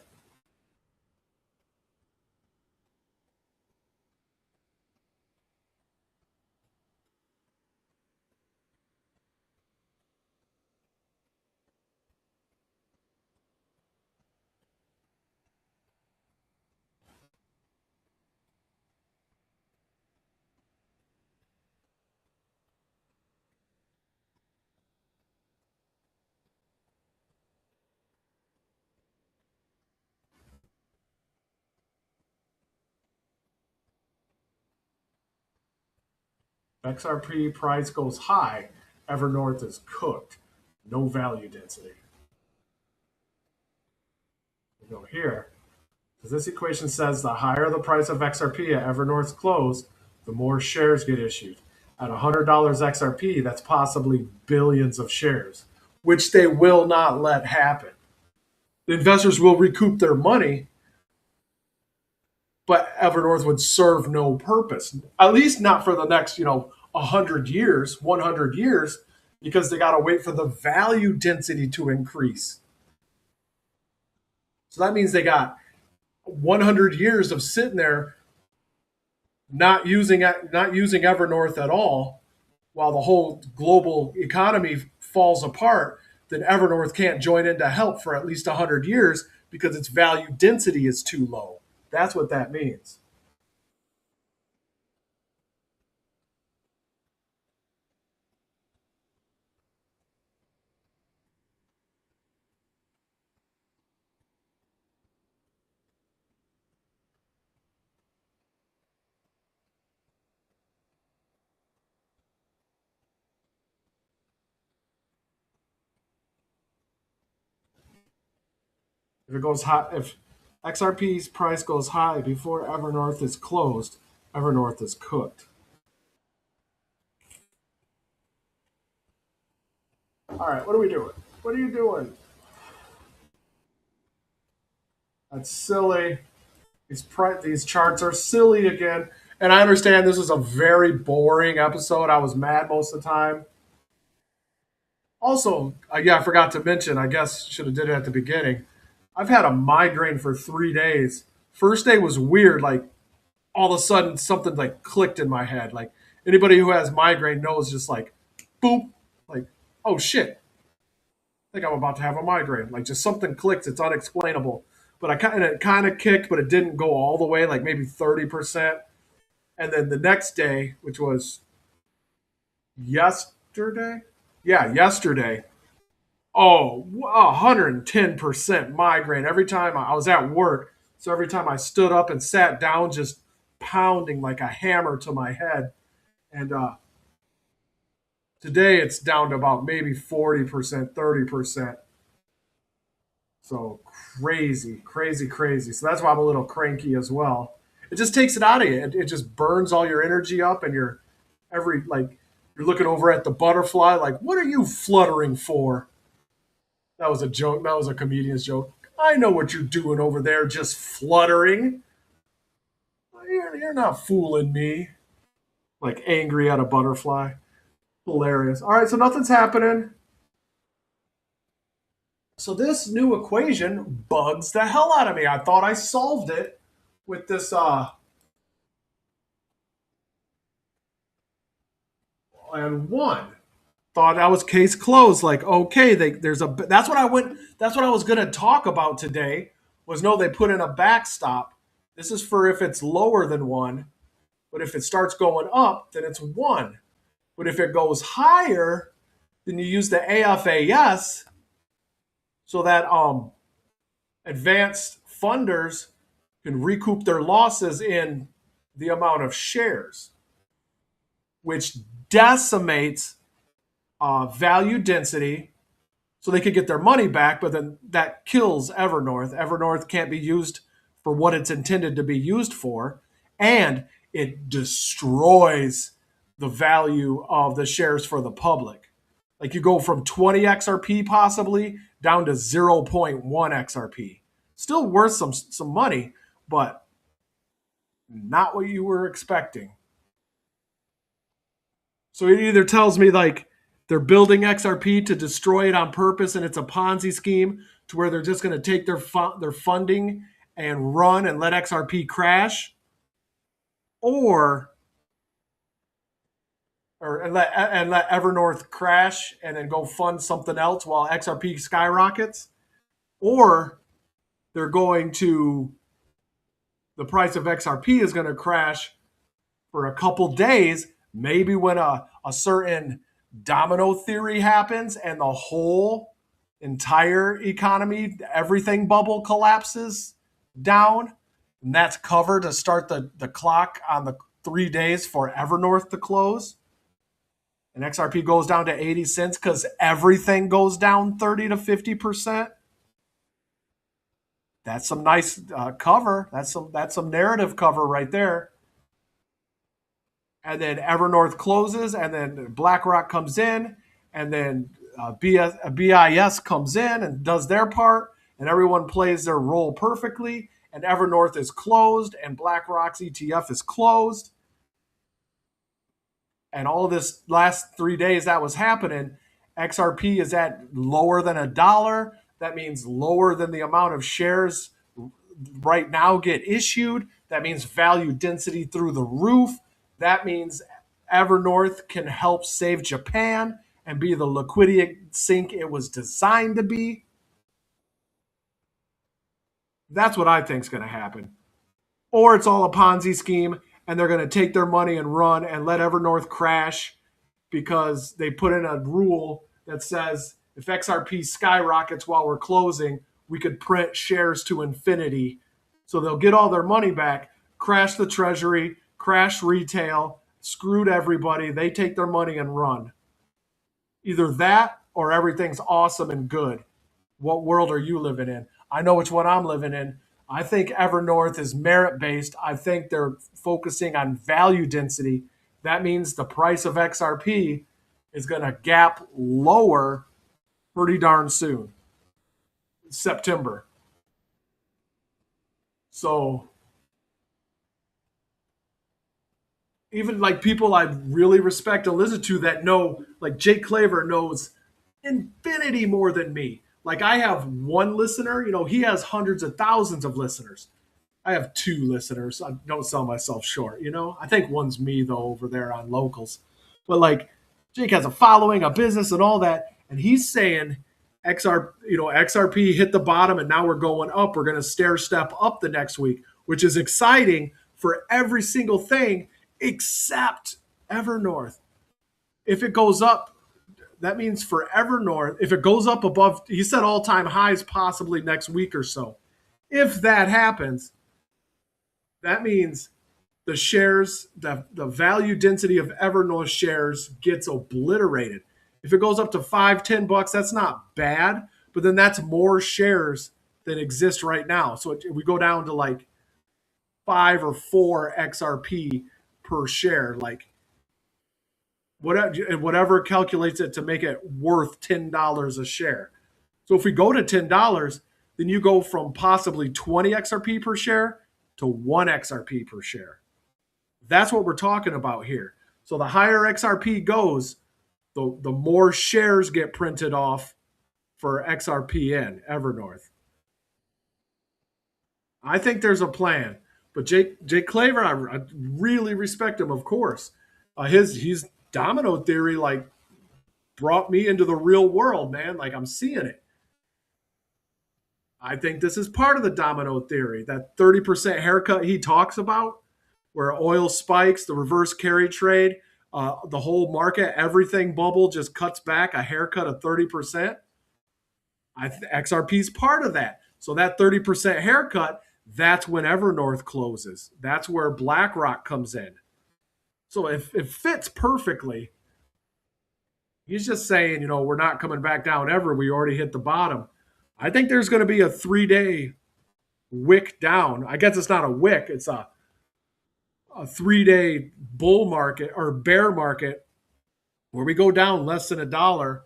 XRP price goes high, Evernorth is cooked. No value density. We go here. Because this equation says the higher the price of XRP at Evernorth's close, the more shares get issued. At $100 XRP, that's possibly billions of shares, which they will not let happen. The investors will recoup their money, but Evernorth would serve no purpose, at least not for the next, 100 years, 100 years, because they got to wait for the value density to increase. So that means they got 100 years of sitting there not using Evernorth at all, while the whole global economy falls apart. Then Evernorth can't join in to help for at least 100 years because its value density is too low. That's what that means. If it goes high, if XRP's price goes high before Evernorth is closed, Evernorth is cooked. All right, what are we doing? What are you doing? That's silly. These charts are silly again. And I understand this is a very boring episode. I was mad most of the time. Also, yeah, I forgot to mention. I guess should have did it at the beginning. I've had a migraine for 3 days. First day was weird. Like all of a sudden, something like clicked in my head. Like anybody who has migraine knows, just like boop, like oh shit, I think I'm about to have a migraine. Like just something clicks. It's unexplainable. But it kind of kicked, but it didn't go all the way. Like maybe 30%. And then the next day, which was yesterday, yeah, yesterday. Oh, 110% migraine every time I was at work. So every time I stood up and sat down, just pounding like a hammer to my head. And today it's down to about maybe 40%, 30%. So crazy, crazy, crazy. So that's why I'm a little cranky as well. It just takes it out of you. It just burns all your energy up, and you're looking over at the butterfly, like, what are you fluttering for? That was a joke. That was a comedian's joke. I know what you're doing over there, just fluttering. You're not fooling me. Like angry at a butterfly. Hilarious. All right, so nothing's happening. So this new equation bugs the hell out of me. I thought I solved it with this and won. Thought that was case closed. Like, okay, there's a that's what I went. That's what I was going to talk about today. Was no, they put in a backstop. This is for if it's lower than one, but if it starts going up, then it's one. But if it goes higher, then you use the AFAS so that advanced funders can recoup their losses in the amount of shares, which decimates value density so they could get their money back, but then that kills Evernorth. Evernorth can't be used for what it's intended to be used for, and it destroys the value of the shares for the public. Like you go from 20 XRP possibly down to zero point 0.1 XRP. Still worth some money, but not what you were expecting. So it either tells me like they're building XRP to destroy it on purpose, and it's a Ponzi scheme to where they're just going to take their funding and run and let XRP crash, or and let Evernorth crash and then go fund something else while XRP skyrockets, or they're going to the price of XRP is going to crash for a couple days, maybe when a certain domino theory happens and the whole entire economy, everything bubble collapses down. And that's cover to start the clock on the 3 days for Evernorth to close. And XRP goes down to 80 cents because everything goes down 30 to 50%. That's some nice cover. That's some narrative cover right there. And then Evernorth closes, and then BlackRock comes in, and then BIS comes in and does their part, and everyone plays their role perfectly, and Evernorth is closed, and BlackRock's ETF is closed. And all of this last 3 days that was happening, XRP is at lower than $1. That means lower than the amount of shares right now get issued. That means value density through the roof. That means Evernorth can help save Japan and be the liquidity sink it was designed to be. That's what I think is going to happen. Or it's all a Ponzi scheme and they're going to take their money and run and let Evernorth crash because they put in a rule that says if XRP skyrockets while we're closing, we could print shares to infinity. So they'll get all their money back, crash the treasury, crash retail, screwed everybody. They take their money and run. Either that or everything's awesome and good. What world are you living in? I know which one I'm living in. I think Evernorth is merit based. I think they're focusing on value density. That means the price of XRP is going to gap lower pretty darn soon, September. So even like people I really respect and listen to that know, like Jake Claver knows infinity more than me. Like I have one listener, he has hundreds of thousands of listeners. I have two listeners. I don't sell myself short. I think one's me though over there on locals. But like Jake has a following, a business and all that. And he's saying XRP hit the bottom and now we're going up. We're going to stair step up the next week, which is exciting for every single thing except Evernorth. If it goes up, that means for Evernorth, if it goes up above, he said all-time highs possibly next week or so. If that happens, that means the shares, the value density of Evernorth shares gets obliterated. If it goes up to $5-10, that's not bad, but then that's more shares than exist right now. So we go down to like 5 or 4 XRP per share, like whatever calculates it to make it worth $10 a share. So if we go to $10, then you go from possibly 20 XRP per share to 1 XRP per share. That's what we're talking about here. So the higher XRP goes, the more shares get printed off for XRPN Evernorth. I think there's a plan, but Jake Claver, I really respect him, of course. His domino theory like brought me into the real world, man. Like I'm seeing it. I think this is part of the domino theory, that 30% haircut he talks about, where oil spikes, the reverse carry trade, the whole market, everything bubble just cuts back a haircut of 30%. XRP is part of that. So that 30% haircut, that's when Evernorth closes. That's where BlackRock comes in. So if it fits perfectly, he's just saying, we're not coming back down ever. We already hit the bottom. I think there's going to be a 3-day wick down. I guess it's not a wick. It's a 3-day bull market or bear market where we go down less than $1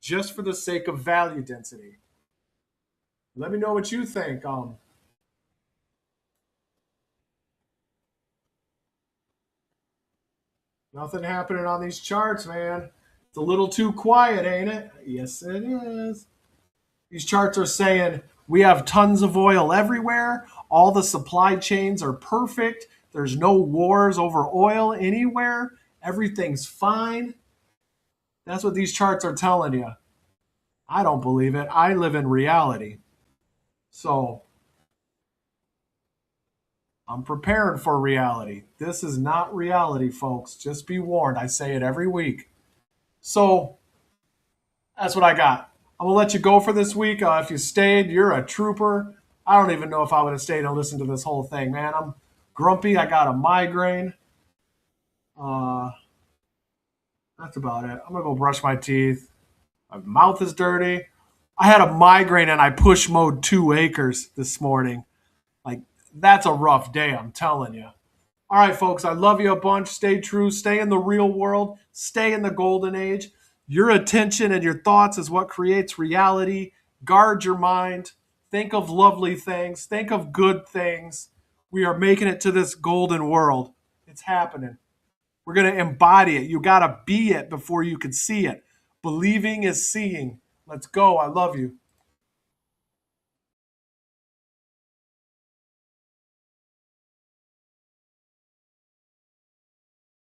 just for the sake of value density. Let me know what you think. Nothing happening on these charts, man. It's a little too quiet, ain't it? Yes, it is. These charts are saying we have tons of oil everywhere. All the supply chains are perfect. There's no wars over oil anywhere. Everything's fine. That's what these charts are telling you. I don't believe it. I live in reality. So I'm preparing for reality. This is not reality, folks. Just be warned. I say it every week. So that's what I got. I'm going to let you go for this week. If you stayed, you're a trooper. I don't even know if I would have stayed and listened to this whole thing, man. I'm grumpy. I got a migraine. That's about it. I'm going to go brush my teeth. My mouth is dirty. I had a migraine and I push mode 2 acres this morning. Like, that's a rough day, I'm telling you. All right, folks, I love you a bunch. Stay true. Stay in the real world. Stay in the golden age. Your attention and your thoughts is what creates reality. Guard your mind. Think of lovely things. Think of good things. We are making it to this golden world. It's happening. We're going to embody it. You got to be it before you can see it. Believing is seeing. Let's go. I love you.